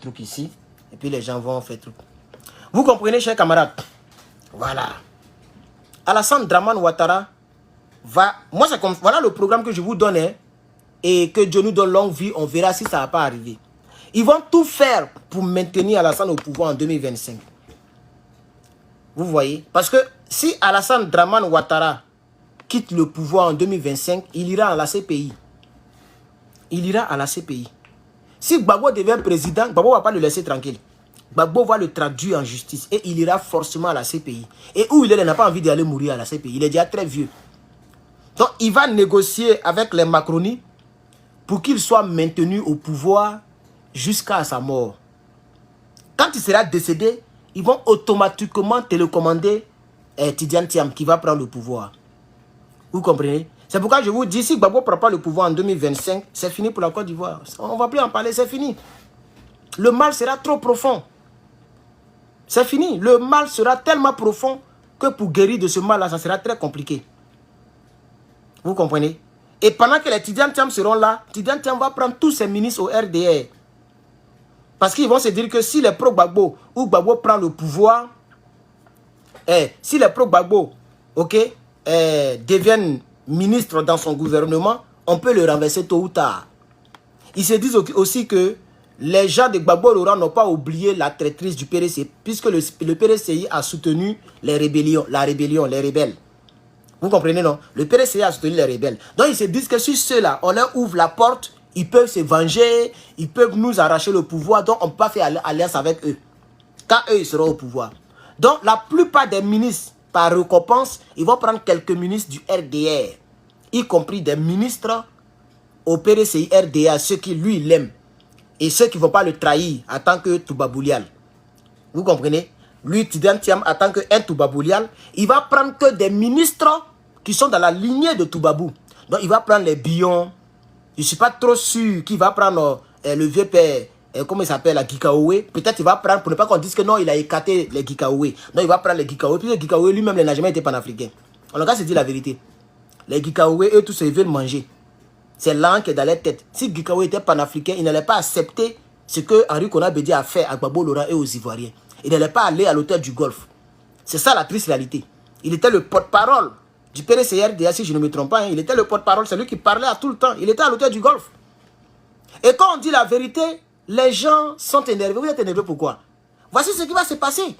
truc ici. Et puis les gens vont faire truc. Vous comprenez, chers camarades? Voilà. Alassane Dramane Ouattara va... Moi, c'est comme... Voilà le programme que je vous donne. Hein, et que Dieu nous donne longue vie. On verra si ça va pas arriver. Ils vont tout faire pour maintenir Alassane au pouvoir en 2025. Vous voyez? Parce que si Alassane Dramane Ouattara quitte le pouvoir en 2025, il ira à la CPI. Il ira à la CPI. Si Gbagbo devient président, Gbagbo ne va pas le laisser tranquille. Gbagbo va le traduire en justice et il ira forcément à la CPI. Et où il est, il n'a pas envie d'aller mourir à la CPI. Il est déjà très vieux. Donc il va négocier avec les Macronis pour qu'il soit maintenu au pouvoir jusqu'à sa mort. Quand il sera décédé, ils vont automatiquement télécommander Tidiane Thiam qui va prendre le pouvoir. Vous comprenez? C'est pourquoi je vous dis, si Gbagbo ne prend pas le pouvoir en 2025, c'est fini pour la Côte d'Ivoire. On ne va plus en parler, c'est fini. Le mal sera trop profond. C'est fini. Le mal sera tellement profond que pour guérir de ce mal-là, ça sera très compliqué. Vous comprenez? Et pendant que les Tidiane Thiam seront là, Tidiane Thiam va prendre tous ses ministres au RDR. Parce qu'ils vont se dire que si les pro-Gbagbo ou Gbagbo prend le pouvoir, si les pro-Gbagbo deviennent ministres dans son gouvernement, on peut le renverser tôt ou tard. Ils se disent aussi que les gens de Gbagbo Laurent n'ont pas oublié la traîtrise du PDC, puisque le PDCI a soutenu les rebelles. Vous comprenez, non? Le PDCI a soutenu les rebelles. Donc ils se disent que si ceux-là, on leur ouvre la porte, ils peuvent se venger, ils peuvent nous arracher le pouvoir, donc on ne peut pas faire alliance avec eux. Quand eux, ils seront au pouvoir. Donc la plupart des ministres, par récompense, ils vont prendre quelques ministres du RDR, y compris des ministres au PDCI RDA, ceux qui lui l'aiment, et ceux qui ne vont pas le trahir en tant que Touba Boulial. Vous comprenez? Lui, Tidiane Thiam, en tant qu'un Touba Boulial, il va prendre que des ministres qui sont dans la lignée de Toubabou. Donc il va prendre les Billons. Je ne suis pas trop sûr qu'il va prendre le vieux père, comment il s'appelle, la Gikaoué. Peut-être il va prendre, pour ne pas qu'on dise que non, il a écarté les Gikaoué. Non, il va prendre les Gikaoué. Puis les Gikaoué lui-même, il n'a jamais été panafricain. En tout cas, c'est dit la vérité. Les Gikaoué, eux tous, ils veulent manger. C'est l'an qui est dans leur tête. Si Gikaoué était panafricain, il n'allait pas accepter ce que Henri Konan Bédié a fait à Gbagbo Laurent et aux Ivoiriens. Il n'allait pas aller à l'hôtel du Golfe. C'est ça la triste réalité. Il était le porte-parole du PDCRDA, si je ne me trompe pas. Hein. Il était le porte-parole, c'est lui qui parlait à tout le temps. Il était à l'hôtel du Golfe. Et quand on dit la vérité, les gens sont énervés. Vous êtes énervés pourquoi? Voici ce qui va se passer.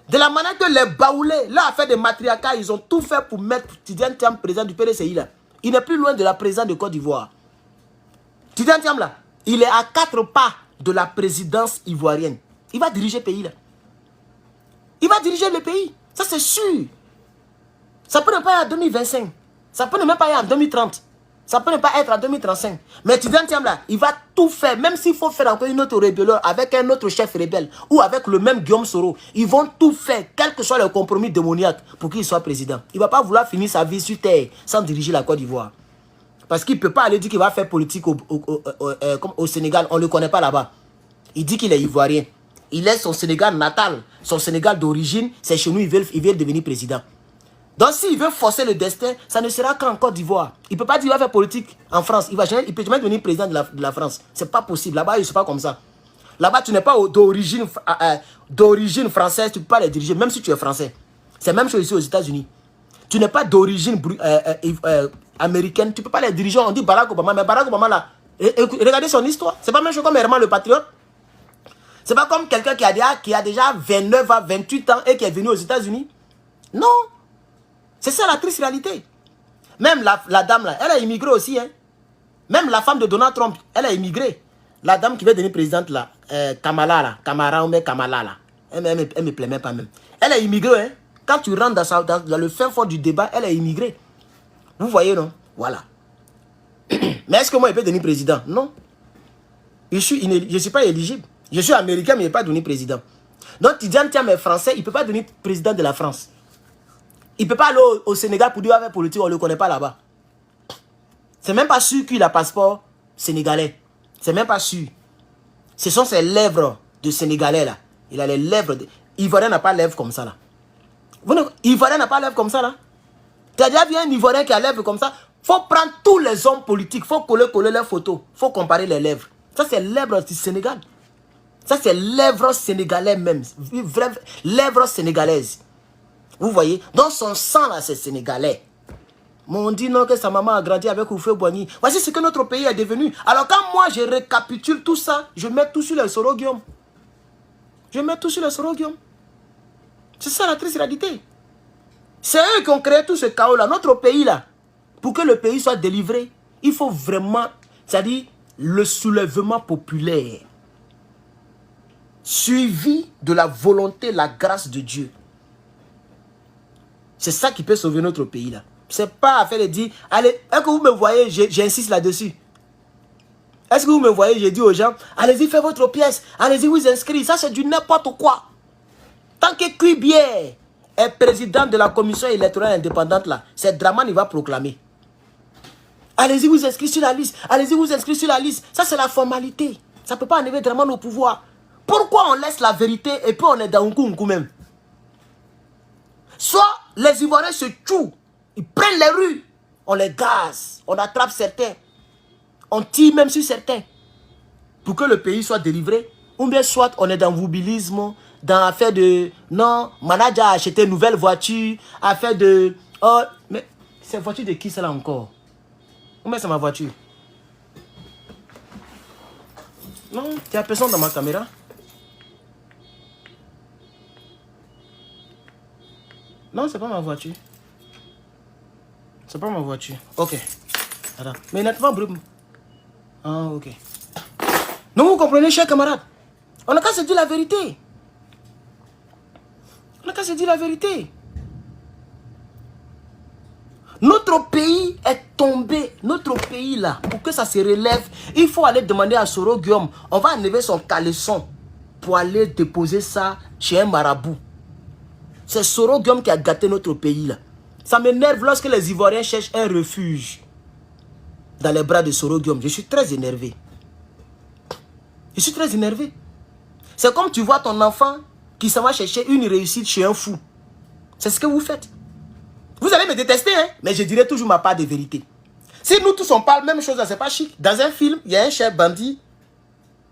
De la manière que les Baoulés, là, affaire des matriarcats, ils ont tout fait pour mettre Tidiane Thiam président du PDCI là. Il n'est plus loin de la présidence de Côte d'Ivoire. Tidiane Thiam là, il est à 4 pas de la présidence ivoirienne. Il va diriger le pays là. Il va diriger le pays. Ça c'est sûr. Ça peut ne pas être en 2025. Ça peut ne même pas être en 2030. Ça peut ne pas être en 2035. Mais Tidiane Thiam là, il va tout faire. Même s'il faut faire encore une autre rébellion avec un autre chef rebelle ou avec le même Guillaume Soro, ils vont tout faire, quel que soit le compromis démoniaque, pour qu'il soit président. Il ne va pas vouloir finir sa vie sur terre sans diriger la Côte d'Ivoire. Parce qu'il ne peut pas aller dire qu'il va faire politique au Sénégal. On ne le connaît pas là-bas. Il dit qu'il est ivoirien. Il est son Sénégal natal, son Sénégal d'origine. C'est chez nous, il veut devenir président. Donc s'il veut forcer le destin, ça ne sera qu'en Côte d'Ivoire. Il ne peut pas dire qu'il va faire politique en France. Il peut jamais devenir président de la France. Ce n'est pas possible. Là-bas, il ne sont pas comme ça. Là-bas, tu n'es pas d'origine française, tu ne peux pas les diriger, même si tu es français. C'est la même chose ici aux États-Unis. Tu n'es pas d'origine américaine, tu ne peux pas les diriger. On dit Barack Obama, mais Barack Obama là, regardez son histoire. Ce n'est pas la même chose comme Herman le Patriote. Ce n'est pas comme quelqu'un qui a déjà 29 à 28 ans et qui est venu aux États-Unis. Non. C'est ça la triste réalité. Même la dame là, elle a immigré aussi. Hein. Même la femme de Donald Trump, elle a immigré. La dame qui va devenir présidente là, Kamala là, Kamara ou Kamala là. Elle me plaît même pas même. Elle a immigré. Hein. Quand tu rentres dans le fin fond du débat, elle a immigré. Vous voyez non? Voilà. Mais est-ce que moi je peux devenir président? Non. Je ne suis pas éligible. Je suis américain mais je ne peux pas devenir président. Donc Tidiane Thiam est français, il ne peut pas devenir président de la France. Il ne peut pas aller au Sénégal pour dire avec politique, on ne le connaît pas là-bas. C'est même pas sûr qu'il a passeport sénégalais. C'est même pas sûr. Ce sont ses lèvres de Sénégalais là. Il a les lèvres de... Ivoirien n'a pas lèvres comme ça là. Ivoirien n'a pas lèvres comme ça là. Tu as déjà vu un Ivoirien qui a lèvres comme ça? Il faut prendre tous les hommes politiques. Il faut coller leurs photos. Il faut comparer les lèvres. Ça, c'est lèvres du Sénégal. Ça, c'est lèvres sénégalais même. Lèvres sénégalaises. Vous voyez? Dans son sang, là, c'est sénégalais. Mais on dit non, que sa maman a grandi avec Houphouët-Boigny. Voici ce que notre pays est devenu. Alors, quand moi, je récapitule tout ça, je mets tout sur le Soro-Guillaume. Je mets tout sur le Soro-Guillaume. C'est ça la triste réalité. C'est eux qui ont créé tout ce chaos-là. Notre pays, là, pour que le pays soit délivré, il faut vraiment, c'est-à-dire le soulèvement populaire, suivi de la volonté, la grâce de Dieu. C'est ça qui peut sauver notre pays, là. C'est pas affaire de dire, allez, est-ce que vous me voyez, j'insiste là-dessus. Est-ce que vous me voyez, j'ai dit aux gens, allez-y, faites votre pièce, allez-y, vous inscrivez. Ça, c'est du n'importe quoi. Tant que Cuibière est président de la commission électorale indépendante, là, c'est Dramane, il va proclamer. Allez-y, vous inscrivez sur la liste. Allez-y, vous inscrivez sur la liste. Ça, c'est la formalité. Ça ne peut pas enlever Dramane au pouvoir. Pourquoi on laisse la vérité et puis on est dans un même? Soit les Ivoiriens se tuent. Ils prennent les rues, on les gaze, on attrape certains, on tire même sur certains, pour que le pays soit délivré. Ou bien soit on est dans l'immobilisme, dans l'affaire de, non, manager a acheté une nouvelle voiture, affaire de, oh, mais cette voiture de qui c'est là encore? Ou bien c'est ma voiture? Non, il n'y a personne dans ma caméra. Non, c'est pas ma voiture. C'est pas ma voiture. Ok. Attends. Mais nettement brume. Ah, ok. Non, vous comprenez, chers camarades. On n'a qu'à se dire la vérité. On n'a qu'à se dire la vérité. Notre pays est tombé. Notre pays, là, pour que ça se relève, il faut aller demander à Soro-Guillaume. On va enlever son caleçon pour aller déposer ça chez un marabout. C'est Soro-Guillaume qui a gâté notre pays, là. Ça m'énerve lorsque les Ivoiriens cherchent un refuge dans les bras de Soro-Guillaume. Je suis très énervé. Je suis très énervé. C'est comme tu vois ton enfant qui s'en va chercher une réussite chez un fou. C'est ce que vous faites. Vous allez me détester, hein? Mais je dirai toujours ma part de vérité. Si nous tous on parle même chose, c'est pas chic. Dans un film, il y a un chef bandit.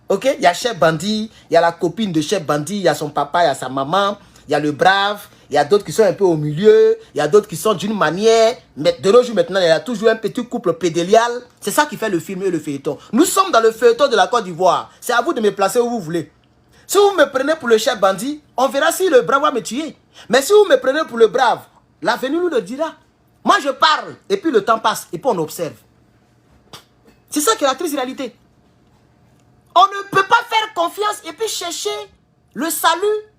Ok? Il y a chef bandit, il y a la copine de chef bandit, il y a son papa, il y a sa maman, il y a le brave. Il y a d'autres qui sont un peu au milieu. Il y a d'autres qui sont d'une manière. Mais de nos jours maintenant, il y a toujours un petit couple pédélial. C'est ça qui fait le film et le feuilleton. Nous sommes dans le feuilleton de la Côte d'Ivoire. C'est à vous de me placer où vous voulez. Si vous me prenez pour le chef bandit, on verra si le brave va me tuer. Mais si vous me prenez pour le brave, l'avenir nous le dira. Moi, je parle. Et puis le temps passe. Et puis on observe. C'est ça qui est la triste réalité. On ne peut pas faire confiance et puis chercher le salut.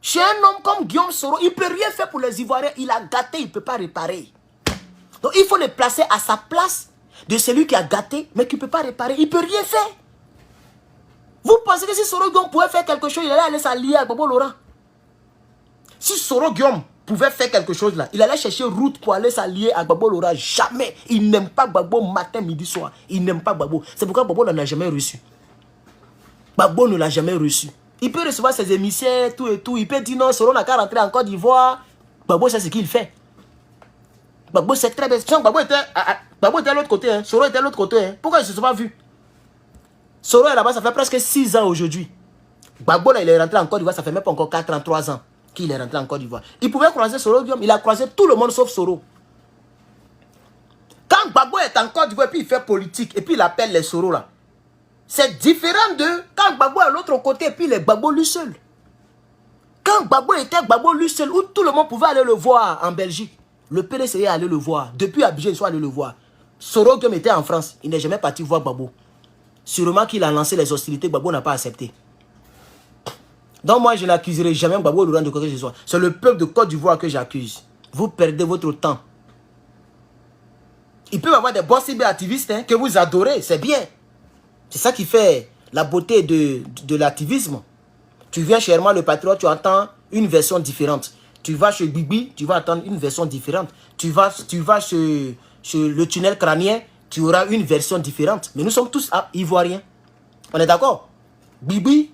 Chez un homme comme Guillaume Soro, il ne peut rien faire pour les Ivoiriens. Il a gâté, il ne peut pas réparer. Donc il faut le placer à sa place de celui qui a gâté, mais qui ne peut pas réparer. Il ne peut rien faire. Vous pensez que si Soro Guillaume pouvait faire quelque chose, il allait aller s'allier à Gbagbo Laurent? Si Soro Guillaume pouvait faire quelque chose là, il allait chercher route pour aller s'allier à Gbagbo Laurent. Jamais. Il n'aime pas Gbagbo matin, midi, soir. Il n'aime pas Gbagbo. C'est pourquoi Gbagbo ne l'a jamais reçu. Gbagbo ne l'a jamais reçu. Il peut recevoir ses émissaires, tout et tout. Il peut dire non, Soro n'a qu'à rentrer en Côte d'Ivoire. Gbagbo sait ce qu'il fait. Gbagbo sait très bien. Gbagbo était à l'autre côté. Hein. Soro était à l'autre côté. Hein. Pourquoi ils ne se sont pas vus? Soro est là-bas, ça fait presque 6 ans aujourd'hui. Gbagbo, là, il est rentré en Côte d'Ivoire, ça fait même pas encore 4 ans, 3 ans qu'il est rentré en Côte d'Ivoire. Il pouvait croiser Soro Guillaume. Il a croisé tout le monde sauf Soro. Quand Gbagbo est en Côte d'Ivoire, puis il fait politique, et puis il appelle les Soro là. C'est différent de quand Gbagbo est à l'autre côté et puis il est Gbagbo lui seul. Quand Gbagbo était Gbagbo lui seul, où tout le monde pouvait aller le voir en Belgique, le PDC est allé le voir. Depuis Abidjan, ils sont allés le voir. Soro Guillaume était en France, il n'est jamais parti voir Gbagbo. Sûrement qu'il a lancé les hostilités, Gbagbo n'a pas accepté. Donc moi, je n'accuserai jamais Gbagbo Laurent de quoi que ce soit. C'est le peuple de Côte d'Ivoire que j'accuse. Vous perdez votre temps. Il peut y avoir des bons cyberactivistes hein, que vous adorez, c'est bien. C'est ça qui fait la beauté de l'activisme. Tu viens chez Herman le Patriote, tu entends une version différente. Tu vas chez Bibi, tu vas entendre une version différente. Tu vas chez le tunnel crânien, tu auras une version différente. Mais nous sommes tous ivoiriens. On est d'accord? Bibi,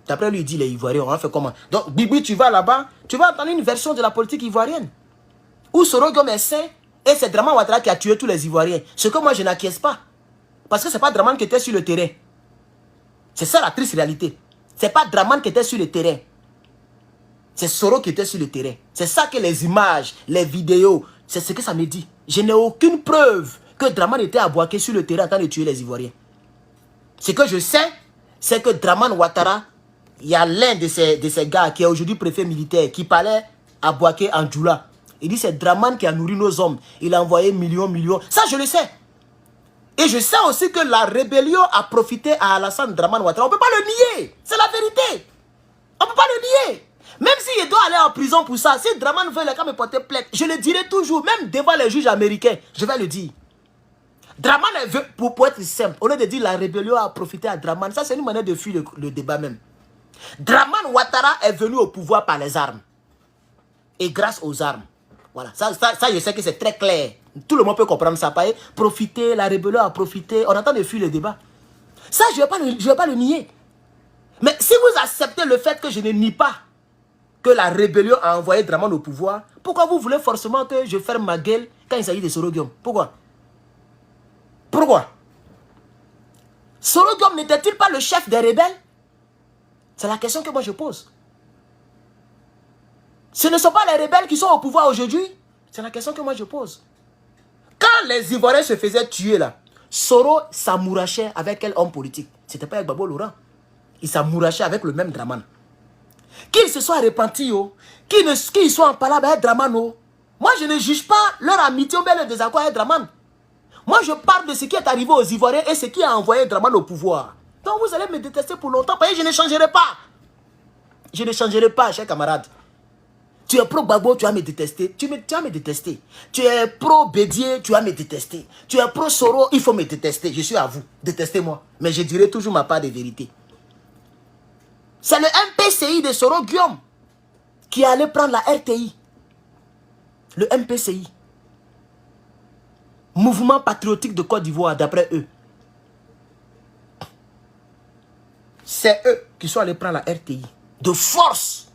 d'après lui, il dit les Ivoiriens, on va faire comment? Donc Bibi, tu vas là-bas, tu vas entendre une version de la politique ivoirienne. Où Soro Guillaume est saint et c'est Dramane Ouattara qui a tué tous les Ivoiriens. Ce que moi je n'acquiesce pas. Parce que ce n'est pas Dramane qui était sur le terrain. C'est ça la triste réalité. C'est pas Draman qui était sur le terrain. C'est Soro qui était sur le terrain. C'est ça que les images, les vidéos, c'est ce que ça me dit. Je n'ai aucune preuve que Draman était à Bouaké sur le terrain en train de tuer les Ivoiriens. Ce que je sais, c'est que Draman Ouattara, il y a l'un de ces gars qui est aujourd'hui préfet militaire, qui parlait à Bouaké en Djoula. Il dit c'est Draman qui a nourri nos hommes. Il a envoyé millions. Ça, je le sais. Et je sais aussi que la rébellion a profité à Alassane Draman Ouattara. On ne peut pas le nier. C'est la vérité. On ne peut pas le nier. Même s'il doit aller en prison pour ça, si Draman veut les cas me porter plainte, je le dirai toujours, même devant les juges américains, je vais le dire. Draman veut, pour être simple, au lieu de dire la rébellion a profité à Draman, ça c'est une manière de fuir le débat même. Draman Ouattara est venu au pouvoir par les armes. Et grâce aux armes. Voilà, ça je sais que c'est très clair. Tout le monde peut comprendre ça. Profiter, la rébellion a profité. On entend de fuir le débat. Ça, je ne vais pas le nier. Mais si vous acceptez le fait que je ne nie pas que la rébellion a envoyé Draman au pouvoir, pourquoi vous voulez forcément que je ferme ma gueule quand il s'agit de Soro Guillaume? Pourquoi? Soro Guillaume n'était-il pas le chef des rebelles? C'est la question que moi je pose. Ce ne sont pas les rebelles qui sont au pouvoir aujourd'hui? C'est la question que moi je pose. Quand les Ivoiriens se faisaient tuer là, Soro s'amourachait avec quel homme politique? C'était pas avec Gbagbo Laurent. Il s'amourachait avec le même Draman. Qu'ils se soient repentis, qu'ils soient en palabre avec Draman. Moi je ne juge pas leur amitié ou bien leur désaccord avec Draman. Moi je parle de ce qui est arrivé aux Ivoiriens et ce qui a envoyé Draman au pouvoir. Donc vous allez me détester pour longtemps parce que je ne changerai pas. Je ne changerai pas, chers camarades. Tu es pro Gbagbo, tu vas me détester. Tu vas me détester. Tu es pro Bédier, tu vas me détester. Tu es pro Soro, il faut me détester. Je suis à vous. Détestez-moi. Mais je dirai toujours ma part de vérité. C'est le MPCI de Soro Guillaume qui allait prendre la RTI. Le MPCI. Mouvement patriotique de Côte d'Ivoire, d'après eux. C'est eux qui sont allés prendre la RTI. De force.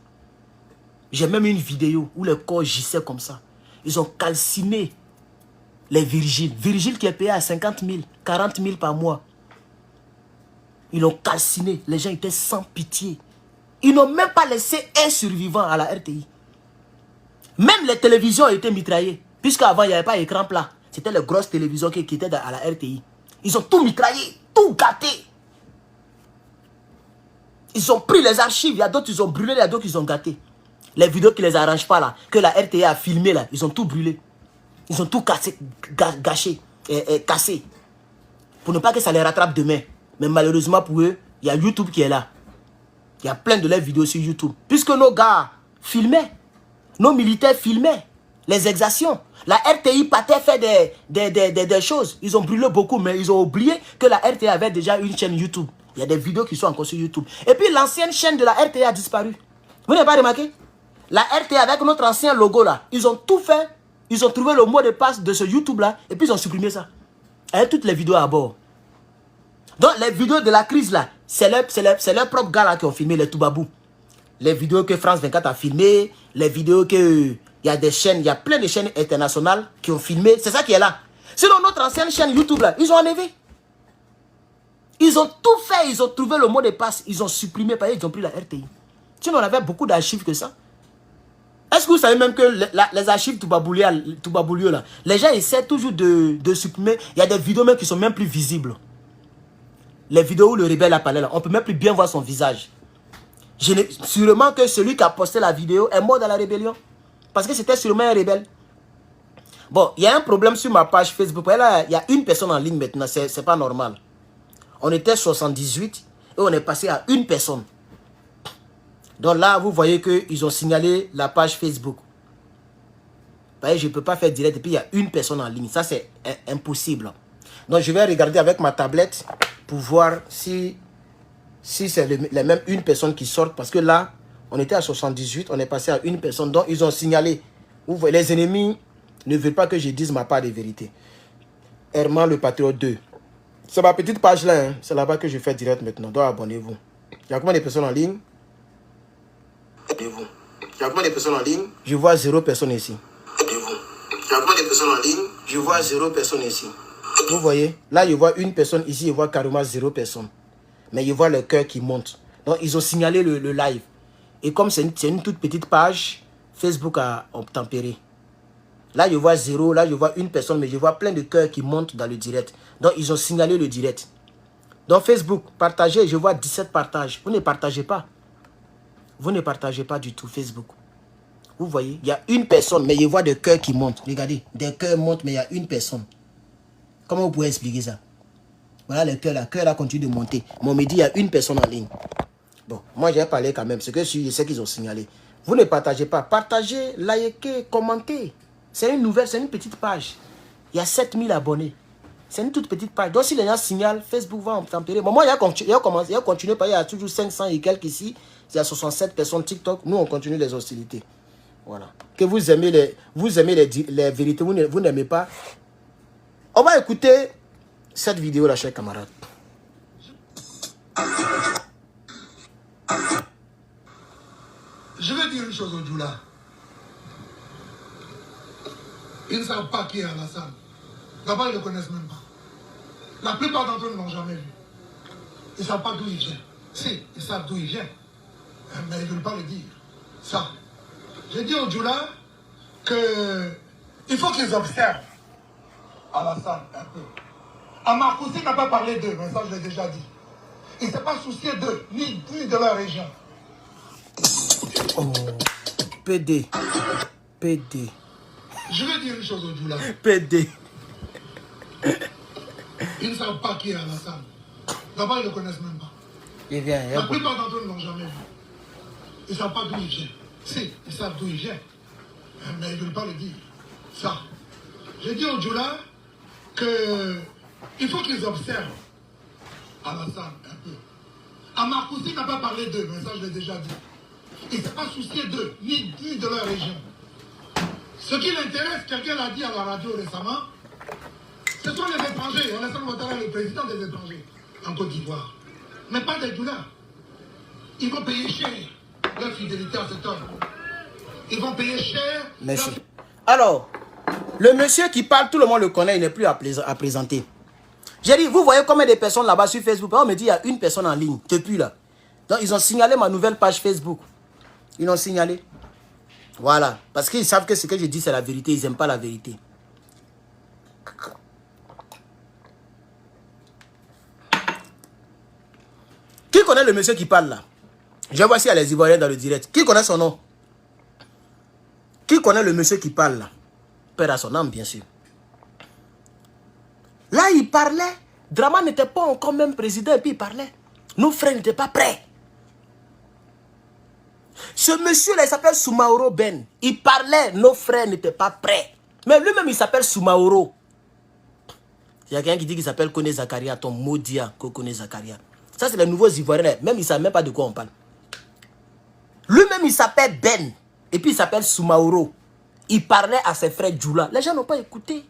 J'ai même une vidéo où les corps gissaient comme ça. Ils ont calciné les Virgile. Virgile qui est payé à 50 000, 40 000 par mois. Ils l'ont calciné. Les gens étaient sans pitié. Ils n'ont même pas laissé un survivant à la RTI. Même les télévisions étaient mitraillées. Puisqu'avant, il n'y avait pas écran plat. C'était les grosses télévisions qui étaient à la RTI. Ils ont tout mitraillé, tout gâté. Ils ont pris les archives. Il y a d'autres qui ont brûlé, il y a d'autres qui ont gâté. Les vidéos qui ne les arrangent pas là, que la RTI a filmé là, ils ont tout brûlé. Ils ont tout cassé, gâché, cassé. Pour ne pas que ça les rattrape demain. Mais malheureusement pour eux, il y a YouTube qui est là. Il y a plein de leurs vidéos sur YouTube. Puisque nos gars filmaient, nos militaires filmaient les exactions. La RTI partait faire des choses. Ils ont brûlé beaucoup, mais ils ont oublié que la RTI avait déjà une chaîne YouTube. Il y a des vidéos qui sont encore sur YouTube. Et puis l'ancienne chaîne de la RTI a disparu. Vous n'avez pas remarqué? La RTI avec notre ancien logo là, ils ont tout fait. Ils ont trouvé le mot de passe de ce YouTube là. Et puis ils ont supprimé ça. Avec toutes les vidéos à bord. Donc les vidéos de la crise là, c'est leurs propres gars là qui ont filmé les Toubabou. Les vidéos que France 24 a filmé. Les vidéos que... Il y a des chaînes, il y a plein de chaînes internationales qui ont filmé. C'est ça qui est là. Sinon notre ancienne chaîne YouTube là, ils ont enlevé. Ils ont tout fait. Ils ont trouvé le mot de passe. Ils ont supprimé. Ils ont pris la RTI. Sinon on avait beaucoup d'archives que ça. Est-ce que vous savez même que les archives Toubaboulio là, les gens essaient toujours de supprimer. Il y a des vidéos même qui sont même plus visibles. Les vidéos où le rebelle a parlé là, on peut même plus bien voir son visage. Sûrement que celui qui a posté la vidéo est mort dans la rébellion. Parce que c'était sûrement un rebelle. Bon, il y a un problème sur ma page Facebook. Là, il y a une personne en ligne maintenant, c'est pas normal. On était 78 et on est passé à une personne. Donc là, vous voyez qu'ils ont signalé la page Facebook. Voyez, je ne peux pas faire direct et puis il y a une personne en ligne. Ça, c'est impossible. Donc, je vais regarder avec ma tablette pour voir si c'est les mêmes une personne qui sort. Parce que là, on était à 78, on est passé à une personne. Donc, ils ont signalé. Vous voyez, les ennemis ne veulent pas que je dise ma part de vérité. Herman le Patriote 2. C'est ma petite page là. Hein. C'est là-bas que je fais direct maintenant. Donc, abonnez-vous. Il y a combien de personnes en ligne? Abonnez-vous. Il y a combien de personnes en ligne? Je vois 0 personnes ici. Abonnez-vous. Il y a combien de personnes en ligne? Je vois 0 personnes ici. Vous voyez? Là, je vois une personne ici, je vois carrément 0 personnes. mais je vois le cœur qui monte. Donc, ils ont signalé le live. Et comme c'est une toute petite page, Facebook a obtempéré. Là, je vois 0, là, je vois une personne, mais je vois plein de cœurs qui montent dans le direct. Donc, ils ont signalé le direct. Donc, Facebook, partagez, je vois 17 partages. Vous ne partagez pas. Vous ne partagez pas du tout Facebook. Vous voyez, il y a une personne, mais je vois des cœurs qui montent. Regardez, des cœurs montent, mais il y a une personne. Comment vous pouvez expliquer ça? Voilà le cœur là continue de monter. Mais on me dit, il y a une personne en ligne. Bon, moi, j'ai parlé quand même. C'est que je sais qu'ils ont signalé. Vous ne partagez pas. Partagez, likez, commentez. C'est une nouvelle, c'est une petite page. Il y a 7000 abonnés. C'est une toute petite page. Donc, si les gens signalent, Facebook va tempérer. Bon, moi, il y a continué, il y a toujours 500 et quelques ici. Il y a 67 personnes TikTok. Nous, on continue les hostilités. Voilà. Que vous aimez les vérités, vous n'aimez pas. On va écouter cette vidéo, là, chers camarades. Je vais dire une chose au Djoula. Ils ne savent pas qui est Alassane. D'abord, ils ne le connaissent même pas. La plupart d'entre eux ne l'ont jamais vu. Ils ne savent pas d'où il vient. Si, ils savent d'où il vient. Mais ils ne veulent pas le dire. Ça. J'ai dit au Djoula qu'il faut qu'ils observent Alassane un peu. Amarkoussi n'a pas parlé d'eux, mais ça je l'ai déjà dit. Il ne s'est pas soucié d'eux, ni de leur région. Oh, PD. PD. Je vais dire une chose au Djoula. PD. Ils ne savent pas qui est Alassane. D'abord, ils ne le connaissent même pas. Il vient, La plupart d'entre eux ne l'ont jamais vu. Ils ne savent pas d'où il vient. Si, ils savent d'où il vient. Mais ils ne veulent pas le dire. Ça. J'ai dit au Djoula qu'il faut qu'ils observent Alassane un peu. Amarkoussi n'a pas parlé d'eux, mais ça je l'ai déjà dit. Il ne s'est pas soucié d'eux, ni de leur région. Ce qui l'intéresse, quelqu'un l'a dit à la radio récemment, ce sont les étrangers. Alassane Ouattara est le président des étrangers en Côte d'Ivoire. Mais pas des Djoula. Ils vont payer cher leur fidélité à cet homme. Ils vont payer cher. Merci. Alors, le monsieur qui parle, tout le monde le connaît, il n'est plus à présenter. J'ai dit, vous voyez combien de personnes là-bas sur Facebook? On me dit, il y a une personne en ligne, depuis là. Donc, ils ont signalé ma nouvelle page Facebook. Ils l'ont signalé. Voilà. Parce qu'ils savent que ce que je dis, c'est la vérité. Ils n'aiment pas la vérité. Qui connaît le monsieur qui parle là? Je vois s'il y a les Ivoiriens dans le direct. Qui connaît son nom? Qui connaît le monsieur qui parle là? Père à son âme, bien sûr. Là, il parlait. Drama n'était pas encore même président et puis il parlait. Nos frères n'étaient pas prêts. Ce monsieur-là, il s'appelle Soumaoro Ben. Il parlait, nos frères n'étaient pas prêts. Mais lui-même, il s'appelle Soumaoro. Il y a quelqu'un qui dit qu'il s'appelle Kone Zakaria, ton maudit Kone Zakaria. Ça, c'est les nouveaux Ivoiriens. Même, ils ne savent même pas de quoi on parle. Lui-même, il s'appelle Ben. Et puis, il s'appelle Soumaoro. Il parlait à ses frères Djoula. Les gens n'ont pas écouté.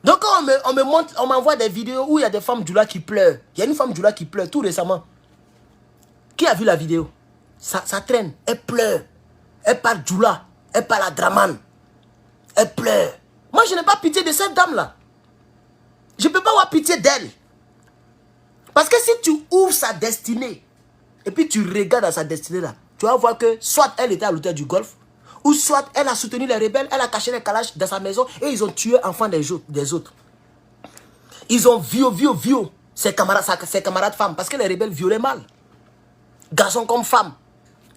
Donc, quand on m'envoie des vidéos où il y a des femmes Djoula qui pleurent. Il y a une femme Djoula qui pleure tout récemment. Qui a vu la vidéo? Ça traîne. Elle pleure. Elle parle Djoula. Elle parle à Draman. Elle pleure. Moi, je n'ai pas pitié de cette dame-là. Je ne peux pas avoir pitié d'elle. Parce que si tu ouvres sa destinée, et puis tu regardes à sa destinée là, tu vas voir que soit elle était à l'hôtel du Golfe, ou soit elle a soutenu les rebelles, elle a caché les calaches dans sa maison, et ils ont tué enfants des autres. Ils ont violé ses camarades femmes, parce que les rebelles violaient mal. Garçons comme femmes.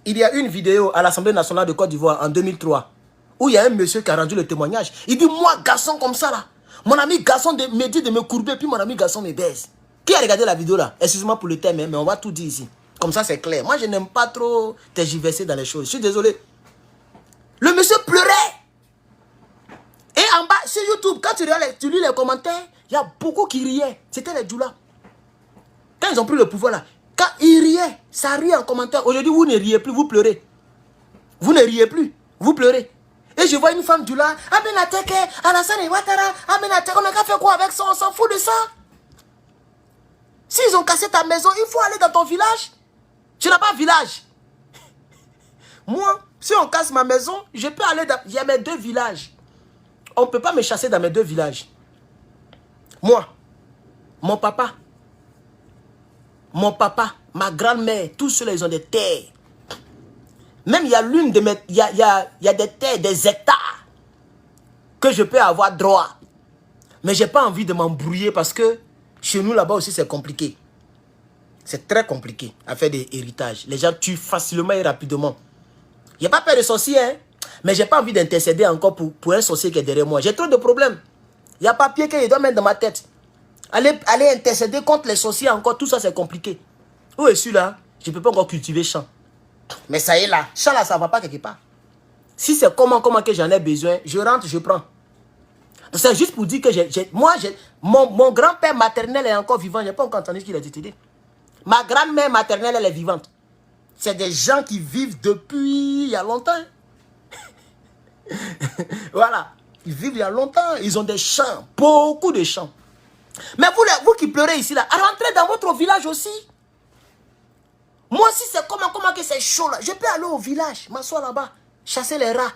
Il y a une vidéo à l'Assemblée nationale de Côte d'Ivoire en 2003, où il y a un monsieur qui a rendu le témoignage. Il dit, moi, garçon comme ça là, mon ami garçon me dit de me courber, puis mon ami garçon me baise. Qui a regardé la vidéo là? Excusez-moi pour le thème, mais on va tout dire ici. Comme ça, c'est clair. Moi, je n'aime pas trop tergiverser dans les choses. Je suis désolé. Le monsieur pleurait. Et en bas, sur YouTube, quand tu lis les commentaires, il y a beaucoup qui riaient. C'était les Djoula. Quand ils ont pris le pouvoir là, quand ils riaient, ça riait en commentaire. Aujourd'hui, vous ne riez plus, vous pleurez. Vous ne riez plus, vous pleurez. Et je vois une femme Djoula, Amenateke, Alassane Ouattara, Amenateke, on n'a qu'à faire quoi avec ça? On s'en fout de ça. S'ils ont cassé ta maison, il faut aller dans ton village. Tu n'as pas village. Moi, si on casse ma maison, je peux aller dans... Il y a mes 2 villages. On ne peut pas me chasser dans mes 2 villages. Moi, mon papa, mon papa, ma grand-mère, tous ceux-là, ils ont des terres. Même il y a l'une de mes... Il y a des terres, des hectares que je peux avoir droit. Mais je n'ai pas envie de m'embrouiller parce que chez nous, là-bas aussi, c'est compliqué. C'est très compliqué à faire des héritages. Les gens tuent facilement et rapidement. Il n'y a pas peur de sorcier, hein? Mais je n'ai pas envie d'intercéder encore pour un sorcier qui est derrière moi. J'ai trop de problèmes. Il y a papier qu'il doit mettre dans ma tête. Aller intercéder contre les sorciers encore, tout ça c'est compliqué. Où est celui-là? Je ne peux pas encore cultiver champ. Mais ça y est là, champ là ça ne va pas quelque part. Si c'est comment que j'en ai besoin, je rentre, je prends. C'est juste pour dire que mon grand-père maternel est encore vivant. Je n'ai pas encore entendu ce qu'il a décédé. Ma grand-mère maternelle, elle est vivante. C'est des gens qui vivent depuis il y a longtemps. Voilà. Ils vivent il y a longtemps. Ils ont des champs. Beaucoup de champs. Mais vous qui pleurez ici, là, rentrez dans votre village aussi. Moi aussi, c'est comment que c'est chaud là. Je peux aller au village, m'asseoir là-bas, chasser les rats,